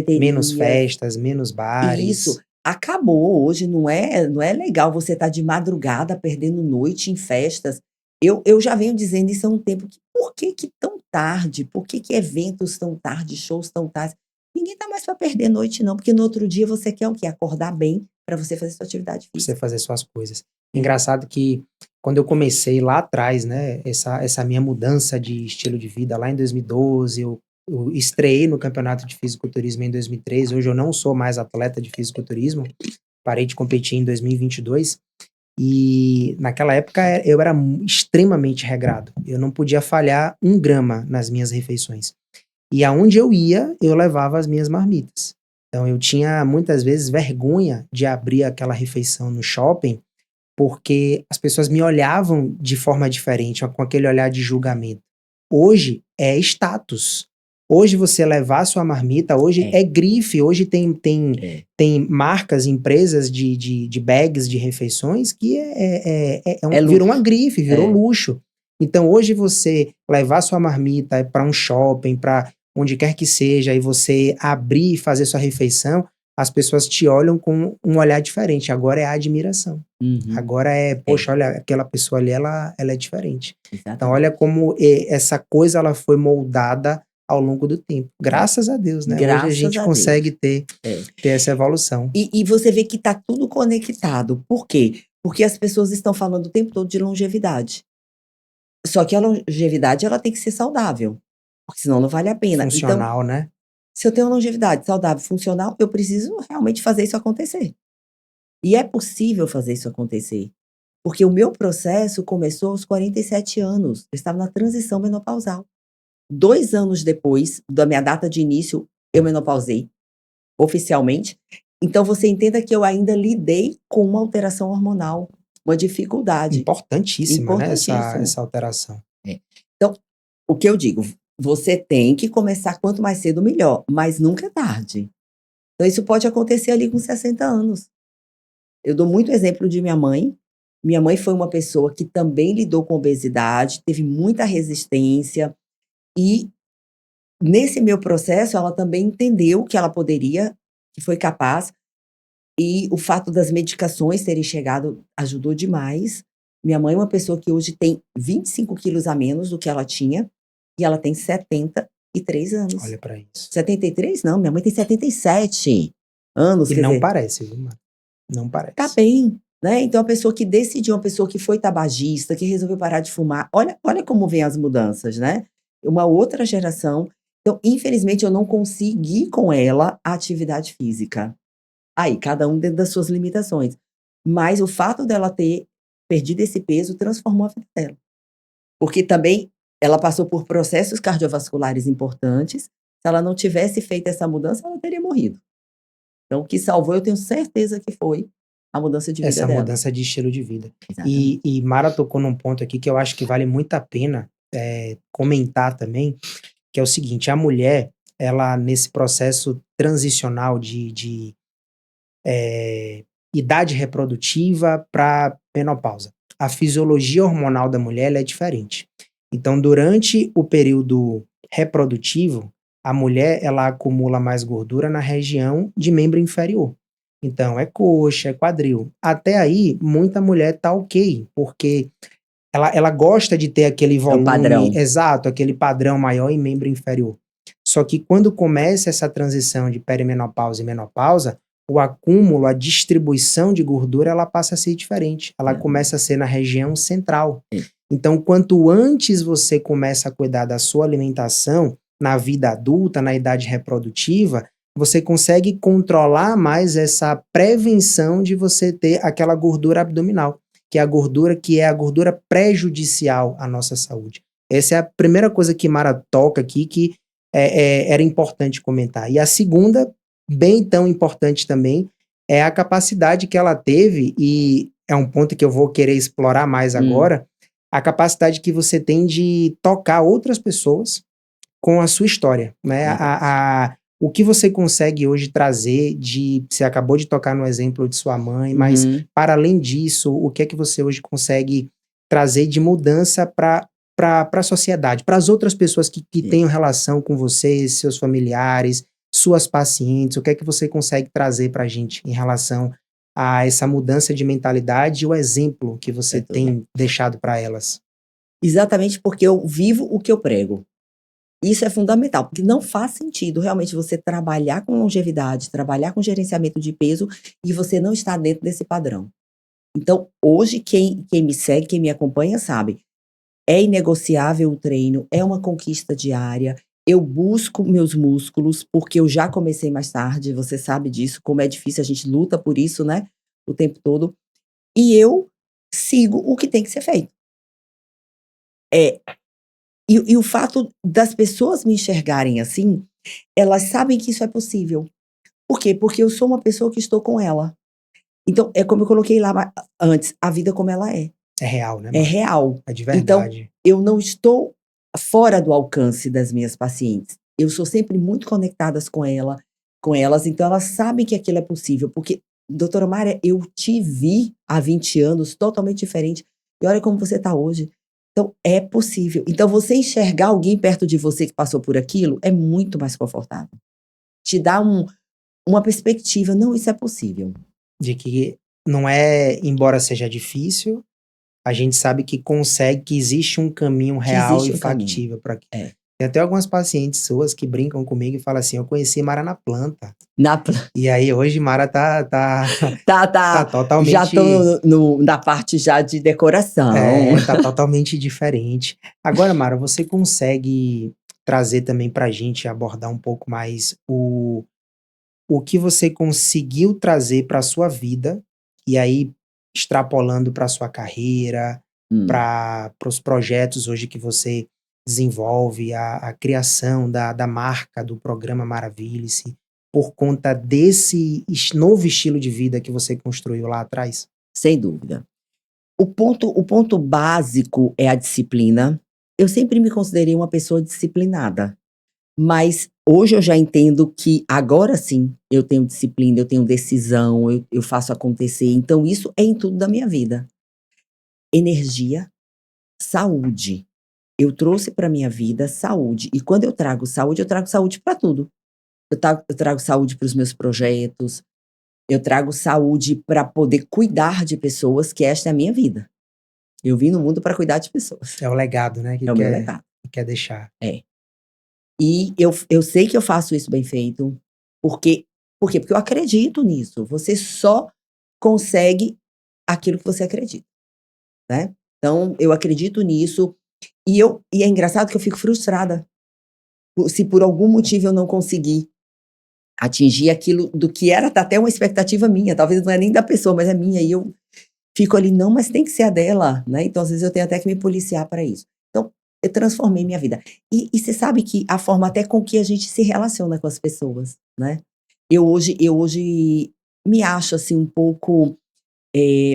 S2: em
S1: menos
S2: cafeterias.
S1: festas, menos
S2: Isso,
S1: bares.
S2: acabou hoje, não é legal você estar de madrugada perdendo noite em festas. Eu já venho dizendo isso há um tempo, que por que que tão tarde? Por que que eventos tão tarde, shows tão tarde? Ninguém tá mais para perder noite não, porque no outro dia você quer o quê? Acordar bem para você fazer sua atividade
S1: Pra você
S2: física.
S1: fazer suas coisas.
S2: É.
S1: Engraçado que quando eu comecei lá atrás, né, essa minha mudança de estilo de vida lá em 2012, eu estreiei no campeonato de fisiculturismo em 2013. Hoje eu não sou mais atleta de fisiculturismo, parei de competir em 2022. E naquela época eu era extremamente regrado. Eu não podia falhar 1 grama nas minhas refeições. E aonde eu ia, eu levava as minhas marmitas. Então eu tinha muitas vezes vergonha de abrir aquela refeição no shopping, porque as pessoas me olhavam de forma diferente, com aquele olhar de julgamento. Hoje é status. Hoje você levar sua marmita, hoje
S2: É,
S1: é grife, hoje
S2: é.
S1: tem marcas, empresas de bags de refeições que
S2: É
S1: virou uma
S2: luxo.
S1: grife, virou
S2: É,
S1: luxo. Então hoje você levar sua marmita para um shopping, para onde quer que seja, e você abrir e fazer sua refeição, as pessoas te olham com um olhar diferente. Agora é a admiração.
S2: uhum,
S1: Agora
S2: é,
S1: poxa, olha, aquela pessoa ali, ela é diferente. Então,
S2: exatamente.
S1: olha como essa coisa ela foi moldada ao longo do tempo. Graças a Deus, né? Hoje a
S2: Graças
S1: gente
S2: a Deus.
S1: consegue ter
S2: É.
S1: essa evolução.
S2: E você vê que tá tudo conectado. Por quê? Porque as pessoas estão falando o tempo todo de longevidade. Só que a longevidade, ela tem que ser saudável, porque senão não vale a pena. Então,
S1: Funcional, né?
S2: se eu tenho longevidade saudável, funcional, eu preciso realmente fazer isso acontecer. E é possível fazer isso acontecer. Porque o meu processo começou aos 47 anos. Eu estava na transição menopausal. 2 anos depois da minha data de início, eu menopausei, oficialmente. Então, você entenda que eu ainda lidei com uma alteração hormonal, uma dificuldade
S1: Importantíssima, né?
S2: importantíssima.
S1: Essa alteração.
S2: Então, o que eu digo, você tem que começar quanto mais cedo, melhor, mas nunca é tarde. Então, isso pode acontecer ali com 60 anos. Eu dou muito exemplo de minha mãe. Minha mãe foi uma pessoa que também lidou com obesidade, teve muita resistência e nesse meu processo ela também entendeu que ela poderia, que foi capaz, e o fato das medicações terem chegado ajudou demais. Minha mãe é uma pessoa que hoje tem 25 quilos a menos do que ela tinha e ela tem 73 anos.
S1: Olha pra isso.
S2: 73? Não, minha mãe tem 77 anos,
S1: E
S2: quer
S1: não
S2: dizer,
S1: parece, viu, mano? Não
S2: tá
S1: parece.
S2: bem, né? Então, a pessoa que decidiu, uma pessoa que foi tabagista, que resolveu parar de fumar, olha como vem as mudanças, né? Uma outra geração. Então, infelizmente, eu não consegui com ela a atividade física. Aí, cada um dentro das suas limitações. Mas o fato dela ter perdido esse peso transformou a vida dela. Porque também ela passou por processos cardiovasculares importantes. Se ela não tivesse feito essa mudança, ela teria morrido. Então, o que salvou, eu tenho certeza que foi a mudança de vida
S1: Essa
S2: dela.
S1: mudança de estilo de vida.
S2: Exatamente.
S1: E Mara tocou num ponto aqui que eu acho que vale muito a pena comentar também, que é o seguinte: a mulher, ela nesse processo transicional de idade reprodutiva para menopausa, a fisiologia hormonal da mulher ela é diferente. Então, durante o período reprodutivo, a mulher ela acumula mais gordura na região de membro inferior. Então, é coxa, é quadril. Até aí, muita mulher tá ok, porque ela gosta de ter aquele
S2: É o padrão.
S1: volume exato, aquele padrão maior em membro inferior. Só que quando começa essa transição de perimenopausa e menopausa, o acúmulo, a distribuição de gordura, ela passa a ser diferente. Ela começa a ser na região central. Então, quanto antes você começa a cuidar da sua alimentação, na vida adulta, na idade reprodutiva, você consegue controlar mais essa prevenção de você ter aquela gordura abdominal, que é a gordura prejudicial à nossa saúde. Essa é a primeira coisa que Mara toca aqui, que era importante comentar. E a segunda, bem tão importante também, é a capacidade que ela teve, e é um ponto que eu vou querer explorar mais agora, a capacidade que você tem de tocar outras pessoas com a sua história, né? O que você consegue hoje trazer você acabou de tocar no exemplo de sua mãe, mas para além disso, o que é que você hoje consegue trazer de mudança para a sociedade, para as outras pessoas que tenham relação com você, seus familiares, suas pacientes, o que é que você consegue trazer para a gente em relação a essa mudança de mentalidade e o exemplo que você tem deixado para elas?
S2: Exatamente porque eu vivo o que eu prego. Isso é fundamental, porque não faz sentido realmente você trabalhar com longevidade, trabalhar com gerenciamento de peso e você não está dentro desse padrão. Então, hoje, quem me segue, quem me acompanha, sabe, é inegociável o treino, é uma conquista diária. Eu busco meus músculos, porque eu já comecei mais tarde, você sabe disso, como é difícil, a gente luta por isso, né, o tempo todo. E eu sigo o que tem que ser feito. E o fato das pessoas me enxergarem assim, elas sabem que isso é possível. Por quê? Porque eu sou uma pessoa que estou com ela. Então, é como eu coloquei lá antes, a vida como ela é.
S1: É real, né,
S2: É
S1: Mara?
S2: real.
S1: É de
S2: Então,
S1: verdade.
S2: eu não estou fora do alcance das minhas pacientes. Eu sou sempre muito conectadas com elas, então elas sabem que aquilo é possível, porque, doutora Mária, eu te vi há 20 anos totalmente diferente, e olha como você está hoje. Então, é possível. Então, você enxergar alguém perto de você que passou por aquilo é muito mais confortável. Te dá uma perspectiva. Não, isso é possível.
S1: De que não é, embora seja difícil, a gente sabe que consegue, que existe um caminho
S2: Que
S1: real e
S2: existe um caminho.
S1: factível para aquilo. Tem até algumas pacientes suas que brincam comigo e falam assim: eu conheci Mara na planta.
S2: Na
S1: E aí hoje Mara
S2: Tá,
S1: tá
S2: já
S1: totalmente.
S2: tô na parte já de decoração.
S1: É, tá totalmente diferente. Agora, Mara, você consegue trazer também pra gente abordar um pouco mais o que você conseguiu trazer para a sua vida, e aí extrapolando para a sua carreira,
S2: Hum,
S1: para os projetos hoje que você desenvolve, a criação da marca, do programa Maravilhe-se, por conta desse novo estilo de vida que você construiu lá atrás?
S2: sem dúvida. O ponto básico é a disciplina. Eu sempre me considerei uma pessoa disciplinada, mas hoje eu já entendo que agora sim eu tenho disciplina, eu tenho decisão, eu faço acontecer. Então isso é em tudo da minha vida. Energia, saúde. Eu trouxe para minha vida saúde. E quando eu trago saúde para tudo. Eu trago saúde para os meus projetos, eu trago saúde para poder cuidar de pessoas, que esta é a minha vida. Eu vim no mundo para cuidar de pessoas.
S1: É o legado, né,
S2: É o meu legado.
S1: que quer deixar.
S2: É. E eu sei que eu faço isso bem feito, porque por quê? Porque eu acredito nisso. Você só consegue aquilo que você acredita, né. Então eu acredito nisso, e é engraçado que eu fico frustrada, se por algum motivo eu não conseguir atingir aquilo do que era até uma expectativa minha, talvez não é nem da pessoa, mas é minha, e eu fico ali: "Não, mas tem que ser a dela", né, então às vezes eu tenho até que me policiar para isso. Então, eu transformei minha vida. E você sabe que a forma até com que a gente se relaciona com as pessoas, né. Eu hoje me acho, assim, um pouco,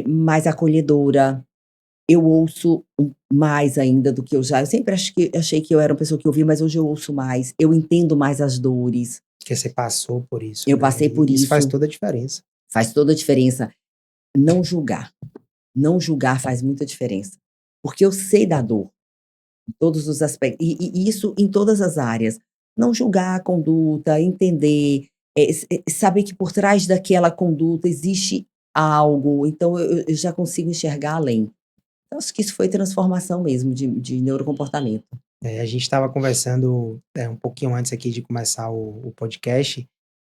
S2: mais acolhedora, eu ouço mais ainda do que eu sempre achei que eu era uma pessoa que ouvia, mas hoje eu ouço mais, eu entendo mais as dores,
S1: Porque você passou por isso,
S2: eu
S1: né,
S2: passei por
S1: e isso faz
S2: isso,
S1: toda a diferença.
S2: faz toda a diferença. Não julgar. Não julgar faz muita diferença, porque eu sei da dor, em todos os aspectos, e isso em todas as áreas. Não julgar a conduta, entender, saber que por trás daquela conduta existe algo, então eu já consigo enxergar além. Então acho que isso foi transformação mesmo de neurocomportamento.
S1: A gente estava conversando, um pouquinho antes aqui de começar o podcast,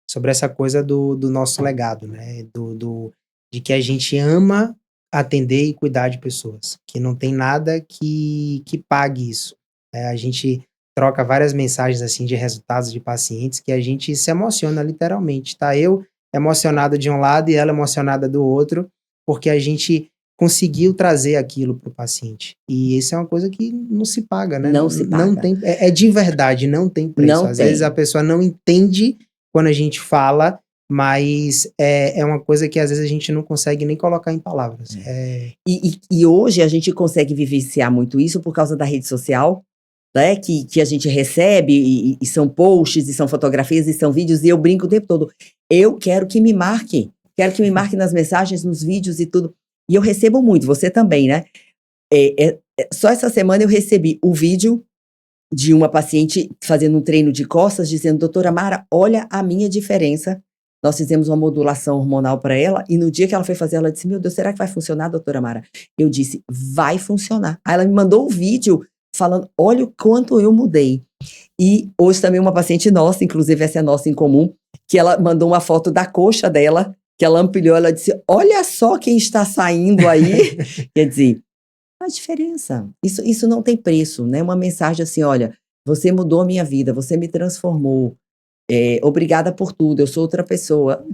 S1: sobre essa coisa do nosso legado, né, de que a gente ama atender e cuidar de pessoas, que não tem nada que pague isso. A gente troca várias mensagens, assim, de resultados de pacientes que a gente se emociona literalmente, tá eu emocionado de um lado e ela emocionada do outro, porque a gente conseguiu trazer aquilo para o paciente. E isso é uma coisa que não se paga, né,
S2: Não se
S1: não
S2: paga.
S1: tem, é de verdade, não tem preço.
S2: Não
S1: Às vezes a
S2: tem.
S1: pessoa não entende quando a gente fala, mas é uma coisa que às vezes a gente não consegue nem colocar em palavras.
S2: É. E hoje a gente consegue vivenciar muito isso por causa da rede social, né, que a gente recebe e são posts, e são fotografias, e são vídeos, e eu brinco o tempo todo: "Eu quero que me marque nas mensagens, nos vídeos e tudo". E eu recebo muito, você também, né. Só essa semana eu recebi o vídeo de uma paciente fazendo um treino de costas, dizendo: "Doutora Mara, olha a minha diferença". Nós fizemos uma modulação hormonal para ela, e no dia que ela foi fazer, ela disse: "Meu Deus, será que vai funcionar, doutora Mara?". Eu disse: "Vai funcionar". Aí ela me mandou o vídeo falando: "Olha o quanto eu mudei". E hoje também uma paciente nossa, inclusive essa é nossa em comum, que ela mandou uma foto da coxa dela, que ela ampliou, ela disse: "Olha só quem está saindo aí". Quer dizer, faz diferença. Isso não tem preço, né, uma mensagem assim: "Olha, você mudou a minha vida, você me transformou, obrigada por tudo, eu sou outra pessoa".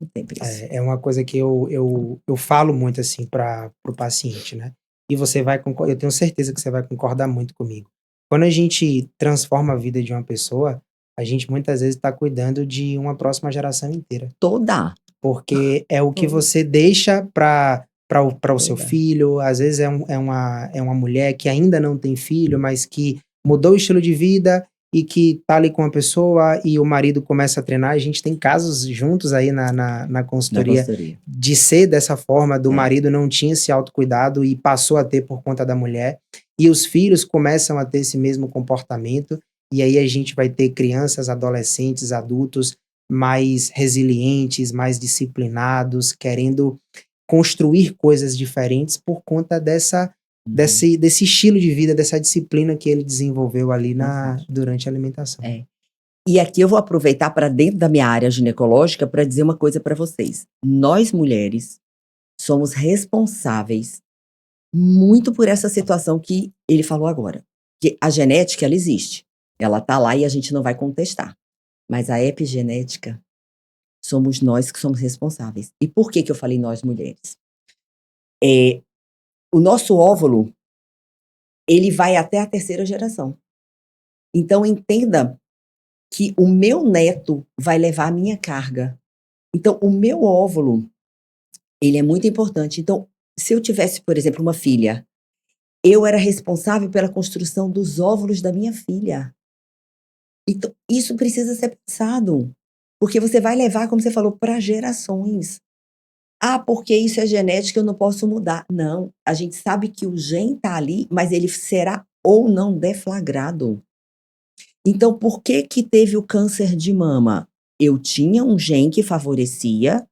S2: Não tem preço.
S1: É uma coisa que eu falo muito, assim, para o paciente, né, e você vai concordar, eu tenho certeza que você vai concordar muito comigo. Quando a gente transforma a vida de uma pessoa, a gente muitas vezes está cuidando de uma próxima geração inteira.
S2: Toda,
S1: Porque é o que
S2: toda,
S1: você deixa para o seu
S2: toda.
S1: filho, às vezes é uma mulher que ainda não tem filho, mas que mudou o estilo de vida e que tá ali com a pessoa e o marido começa a treinar. A gente tem casos juntos aí na
S2: Na
S1: consultoria
S2: consultoria.
S1: de ser dessa forma, do
S2: É.
S1: marido não tinha esse autocuidado e passou a ter por conta da mulher, e os filhos começam a ter esse mesmo comportamento, e aí a gente vai ter crianças, adolescentes, adultos mais resilientes, mais disciplinados, querendo construir coisas diferentes por conta
S2: Uhum.
S1: desse estilo de vida, dessa disciplina que ele desenvolveu ali
S2: Exato.
S1: durante a alimentação.
S2: É. E aqui eu vou aproveitar para dentro da minha área ginecológica para dizer uma coisa para vocês. Nós mulheres somos responsáveis muito por essa situação que ele falou agora. Que a genética, ela existe. Ela tá lá e a gente não vai contestar. Mas a epigenética, somos nós que somos responsáveis. E por que que eu falei nós mulheres? O nosso óvulo, ele vai até a terceira geração. Então entenda que o meu neto vai levar a minha carga. Então o meu óvulo, ele é muito importante. Então, se eu tivesse, por exemplo, uma filha, eu era responsável pela construção dos óvulos da minha filha. Então, isso precisa ser pensado, porque você vai levar, como você falou, para gerações. Ah, porque isso é genética, eu não posso mudar. Não, a gente sabe que o gene está ali, mas ele será ou não deflagrado. Então, por que que teve o câncer de mama? Eu tinha um gene que favorecia,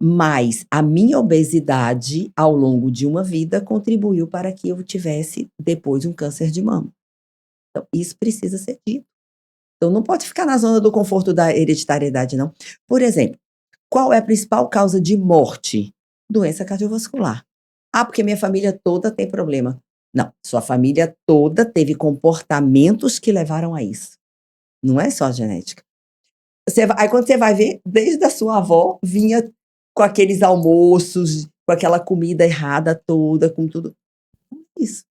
S2: mas a minha obesidade ao longo de uma vida contribuiu para que eu tivesse depois um câncer de mama. Então, isso precisa ser dito. Então, não pode ficar na zona do conforto da hereditariedade, não. Por exemplo, qual é a principal causa de morte? Doença cardiovascular. Ah, porque minha família toda tem problema. Não, sua família toda teve comportamentos que levaram a isso. Não é só a genética. Aí quando você vai ver, desde a sua avó, vinha com aqueles almoços, com aquela comida errada toda, com tudo. Isso,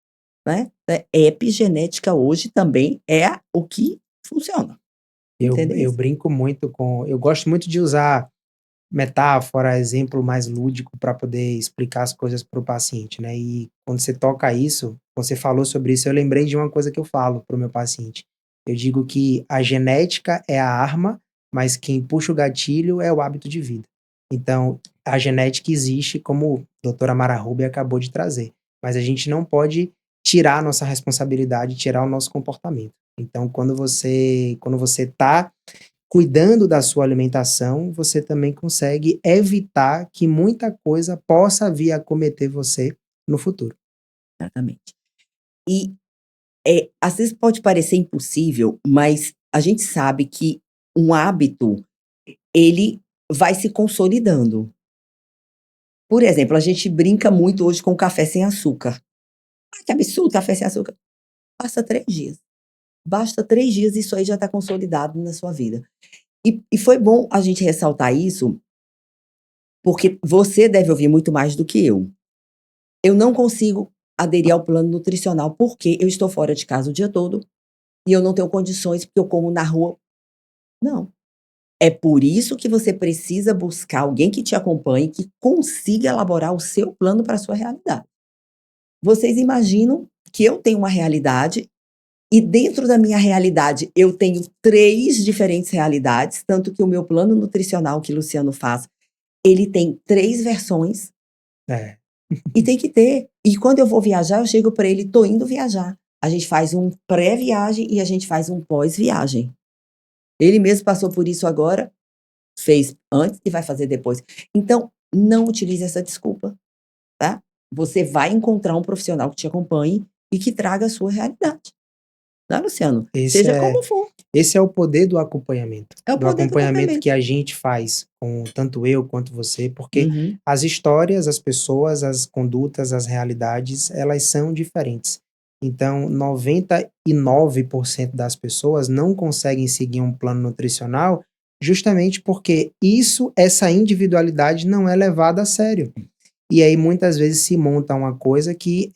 S2: né? Epigenética hoje também é o que funciona. Entendeu
S1: Eu
S2: isso?
S1: brinco muito eu gosto muito de usar metáfora, exemplo mais lúdico para poder explicar as coisas para o paciente, né? E quando você toca isso, quando você falou sobre isso, eu lembrei de uma coisa que eu falo para o meu paciente. Eu digo que a genética é a arma, mas quem puxa o gatilho é o hábito de vida. Então, a genética existe, como a doutora Mara Rubi acabou de trazer, mas a gente não pode tirar a nossa responsabilidade, tirar o nosso comportamento. Então, quando você está cuidando da sua alimentação, você também consegue evitar que muita coisa possa vir a acometer você no futuro.
S2: Exatamente. E, às vezes pode parecer impossível, mas a gente sabe que um hábito, ele vai se consolidando. Por exemplo, a gente brinca muito hoje com café sem açúcar. "Ah, que absurdo, café sem açúcar". Passa 3 dias. Basta 3 dias e isso aí já está consolidado na sua vida. E foi bom a gente ressaltar isso, porque você deve ouvir muito mais do que eu. Eu não consigo aderir ao plano nutricional, porque eu estou fora de casa o dia todo e eu não tenho condições, porque eu como na rua. Não. É por isso que você precisa buscar alguém que te acompanhe, que consiga elaborar o seu plano para a sua realidade. Vocês imaginam que eu tenho uma realidade e dentro da minha realidade eu tenho 3 diferentes realidades, tanto que o meu plano nutricional que Luciano faz, ele tem 3 versões
S1: É,
S2: e tem que ter. E quando eu vou viajar, eu chego para ele: "Tô indo viajar". A gente faz um pré-viagem e a gente faz um pós-viagem. Ele mesmo passou por isso agora, fez antes e vai fazer depois. Então, não utilize essa desculpa, tá? Você vai encontrar um profissional que te acompanhe e que traga a sua realidade, tá, Luciano?
S1: esse
S2: Seja
S1: é
S2: como for,
S1: esse é o poder do acompanhamento.
S2: é o
S1: Do
S2: poder do
S1: acompanhamento que
S2: acompanhamento.
S1: a gente faz com tanto eu quanto você, porque
S2: Uhum.
S1: as histórias, as pessoas, as condutas, as realidades, elas são diferentes. Então, 99% das pessoas não conseguem seguir um plano nutricional justamente porque essa individualidade não é levada a sério. E aí muitas vezes se monta uma coisa que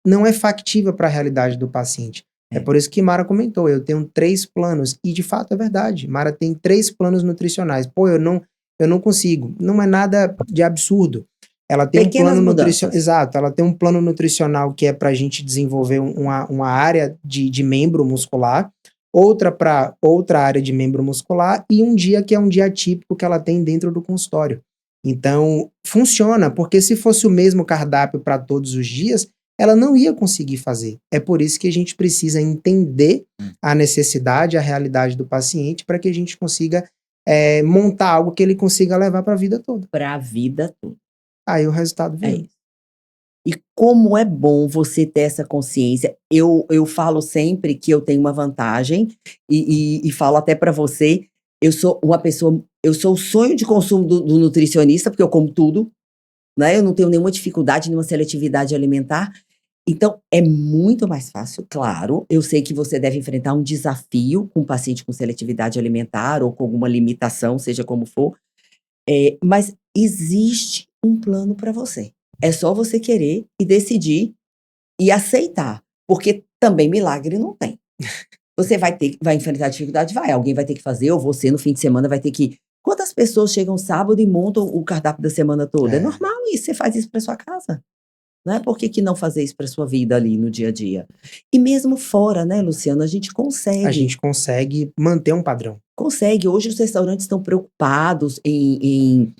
S1: não é factível para a realidade do paciente. É
S2: É.
S1: por isso que Mara comentou, eu tenho 3 planos, e de fato é verdade, Mara tem 3 planos nutricionais. Pô, eu não consigo, não é nada de absurdo. Ela tem um
S2: Pequenas
S1: plano nutricional,
S2: mudanças.
S1: exato, ela tem um plano nutricional que é para a gente desenvolver uma área de membro muscular, outra para outra área de membro muscular, e um dia que é um dia típico que ela tem dentro do consultório. Então, funciona, porque se fosse o mesmo cardápio para todos os dias, ela não ia conseguir fazer. É por isso que a gente precisa entender a necessidade, a realidade do paciente, para que a gente consiga montar algo que ele consiga levar para a vida toda.
S2: Pra vida toda.
S1: Aí o resultado
S2: É
S1: vem.
S2: isso. E como é bom você ter essa consciência. Eu falo sempre que eu tenho uma vantagem e falo até para você, eu sou o sonho de consumo do nutricionista, porque eu como tudo, né, eu não tenho nenhuma dificuldade, nenhuma seletividade alimentar, então é muito mais fácil, claro, eu sei que você deve enfrentar um desafio com um paciente com seletividade alimentar ou com alguma limitação, seja como for, mas existe um plano para você. É só você querer e decidir e aceitar, porque também milagre não tem. Você vai enfrentar dificuldade? Vai, alguém vai ter que fazer, ou você no fim de semana vai ter que quantas pessoas chegam sábado e montam o cardápio da semana toda? É
S1: É,
S2: normal isso, você faz isso para sua casa, né, por que que não fazer isso para sua vida ali no dia a dia? E mesmo fora, né, Luciano, a gente
S1: a
S2: consegue.
S1: gente consegue manter um padrão.
S2: Consegue. Hoje os restaurantes estão preocupados em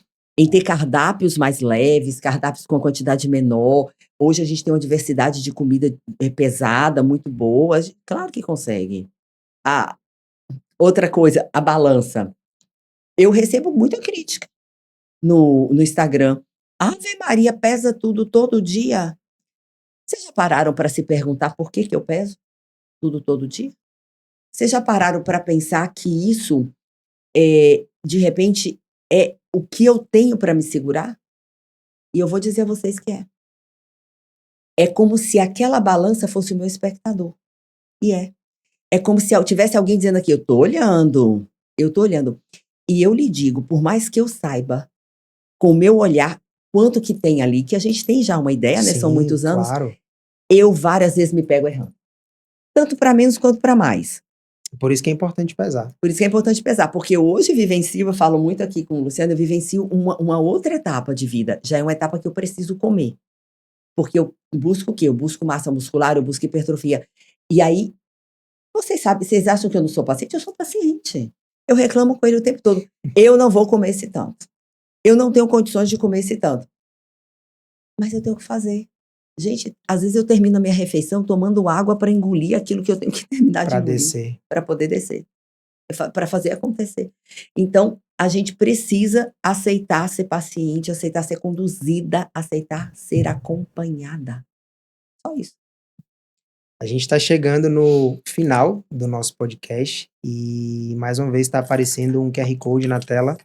S2: ter cardápios mais leves, cardápios com quantidade menor. Hoje a gente tem uma diversidade de comida, pesada, muito boa. Claro que consegue. Ah, outra coisa, a balança. Eu recebo muita crítica no Instagram. "Ave Maria, pesa tudo todo dia?" Vocês já pararam para se perguntar por que que eu peso tudo todo dia? Vocês já pararam para pensar que isso de repente, é o que eu tenho para me segurar? E eu vou dizer a vocês que é. É como se aquela balança fosse o meu espectador, e é. É como se eu tivesse alguém dizendo aqui: eu tô olhando". E eu lhe digo, por mais que eu saiba, com o meu olhar, quanto que tem ali, que a gente tem já uma ideia, né, são
S1: Sim,
S2: muitos anos,
S1: claro.
S2: eu várias vezes me pego errando, tanto para menos quanto para mais.
S1: Por isso que é importante pesar.
S2: Por isso que é importante pesar, porque hoje vivencio, eu falo muito aqui com o Luciano, eu vivencio uma outra etapa de vida, já é uma etapa que eu preciso comer. Porque eu busco o quê? Eu busco massa muscular, eu busco hipertrofia. E aí, vocês sabem, vocês acham que eu não sou paciente? Eu sou paciente. Eu reclamo com ele o tempo todo. Eu não vou comer esse tanto. Eu não tenho condições de comer esse tanto. Mas eu tenho que fazer. Gente, às vezes eu termino a minha refeição tomando água para engolir aquilo que eu tenho que terminar de
S1: Para
S2: engolir,
S1: descer.
S2: para poder descer, para fazer acontecer. Então, a gente precisa aceitar ser paciente, aceitar ser conduzida, aceitar ser acompanhada. Só isso.
S1: A gente está chegando no final do nosso podcast e mais uma vez está aparecendo um QR Code na tela.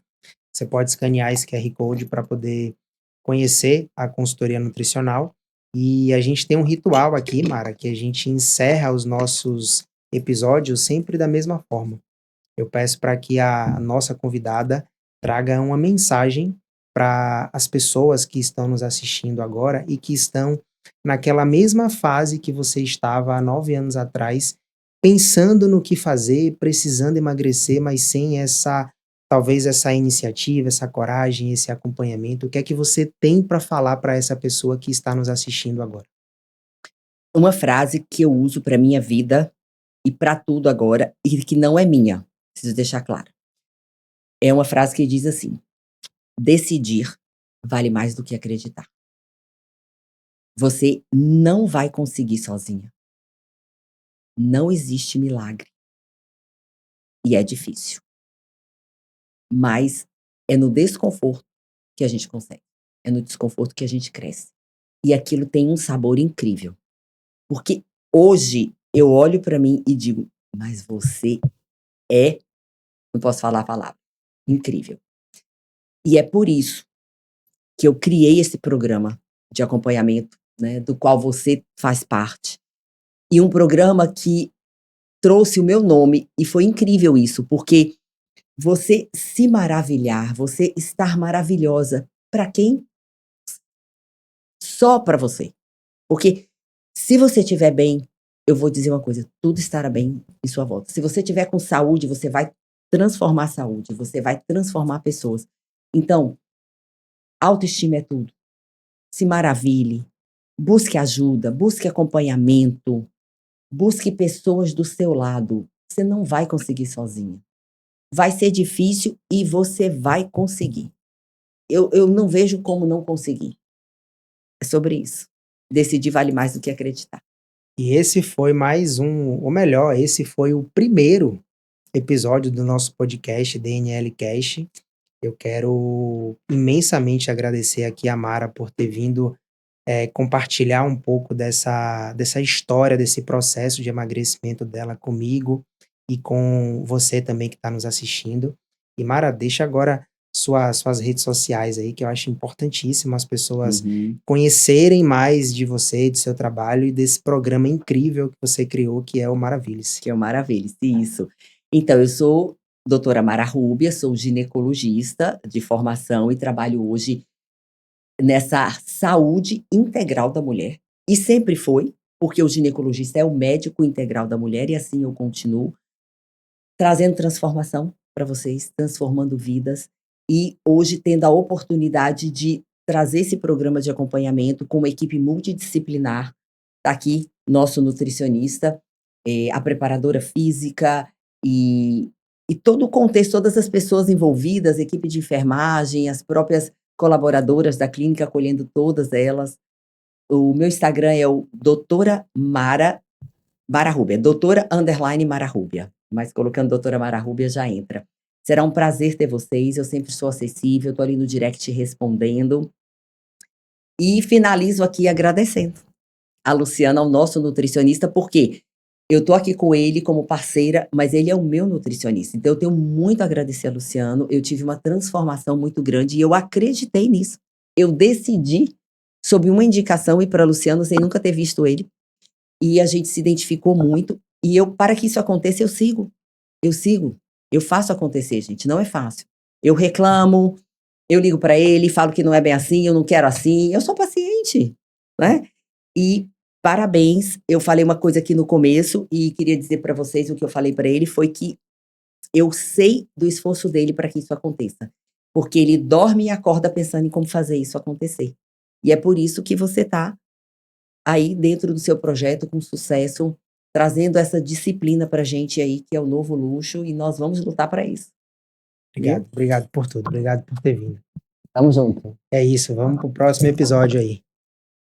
S1: Você pode escanear esse QR Code para poder conhecer a consultoria nutricional. E a gente tem um ritual aqui, Mara, que a gente encerra os nossos episódios sempre da mesma forma. Eu peço para que a nossa convidada traga uma mensagem para as pessoas que estão nos assistindo agora e que estão naquela mesma fase que você estava há 9 anos atrás, pensando no que fazer, precisando emagrecer, mas sem essa, talvez essa iniciativa, essa coragem, esse acompanhamento. O que é que você tem para falar para essa pessoa que está nos assistindo agora?
S2: Uma frase que eu uso para minha vida e para tudo agora, e que não é minha, preciso deixar claro. É uma frase que diz assim: "Decidir vale mais do que acreditar". Você não vai conseguir sozinha. Não existe milagre. E é difícil. Mas é no desconforto que a gente consegue. É no desconforto que a gente cresce. E aquilo tem um sabor incrível. Porque hoje eu olho para mim e digo: "Mas você é", não posso falar a palavra, incrível. E é por isso que eu criei esse programa de acompanhamento, né, do qual você faz parte. E um programa que trouxe o meu nome, e foi incrível isso, porque você se maravilhar, você estar maravilhosa, para quem? Só para você. Porque se você estiver bem, eu vou dizer uma coisa, tudo estará bem em sua volta. Se você estiver com saúde, você vai transformar a saúde, você vai transformar pessoas. Então, autoestima é tudo. Se maravilhe, busque ajuda, busque acompanhamento, busque pessoas do seu lado. Você não vai conseguir sozinha. Vai ser difícil e você vai conseguir. Eu não vejo como não conseguir. É sobre isso. Decidir vale mais do que acreditar.
S1: E esse foi mais um, ou melhor, esse foi o primeiro episódio do nosso podcast DNL Cash. Eu quero imensamente agradecer aqui a Mara por ter vindo compartilhar um pouco dessa história, desse processo de emagrecimento dela comigo e com você também que está nos assistindo. E Mara, deixa agora suas redes sociais aí, que eu acho importantíssimo as pessoas
S2: Uhum.
S1: conhecerem mais de você, do seu trabalho e desse programa incrível que você criou, que é o Maravilhas.
S2: Que é uma maravilha, isso. Então, eu sou doutora Mara Rúbia, sou ginecologista de formação e trabalho hoje nessa saúde integral da mulher. E sempre foi, porque o ginecologista é o médico integral da mulher, e assim eu continuo, trazendo transformação para vocês, transformando vidas, e hoje tendo a oportunidade de trazer esse programa de acompanhamento com uma equipe multidisciplinar. Tá aqui nosso nutricionista, a preparadora física e todo o contexto, todas as pessoas envolvidas, equipe de enfermagem, as próprias colaboradoras da clínica, acolhendo todas elas. O meu Instagram é o doutora Mara Rúbia, doutora_Mara Rúbia, mas colocando doutora Mara Rúbia já entra. Será um prazer ter vocês, eu sempre sou acessível, estou ali no direct respondendo. E finalizo aqui agradecendo a Luciana, ao nosso nutricionista, porque eu tô aqui com ele como parceira, mas ele é o meu nutricionista. Então eu tenho muito a agradecer a Luciano, eu tive uma transformação muito grande e eu acreditei nisso. Eu decidi, sob uma indicação, ir para Luciano sem nunca ter visto ele, e a gente se identificou muito, e para que isso aconteça, eu sigo, eu faço acontecer, gente, não é fácil. Eu reclamo, eu ligo para ele, falo que não é bem assim, eu não quero assim, eu sou paciente, né? E parabéns, eu falei uma coisa aqui no começo e queria dizer para vocês o que eu falei para ele foi que eu sei do esforço dele para que isso aconteça, porque ele dorme e acorda pensando em como fazer isso acontecer. E é por isso que você está aí dentro do seu projeto com sucesso, trazendo essa disciplina para a gente aí, que é o novo luxo, e nós vamos lutar para isso, viu?
S1: Obrigado por tudo, obrigado por ter vindo.
S2: Tamo junto.
S1: É isso, vamos pro próximo episódio aí.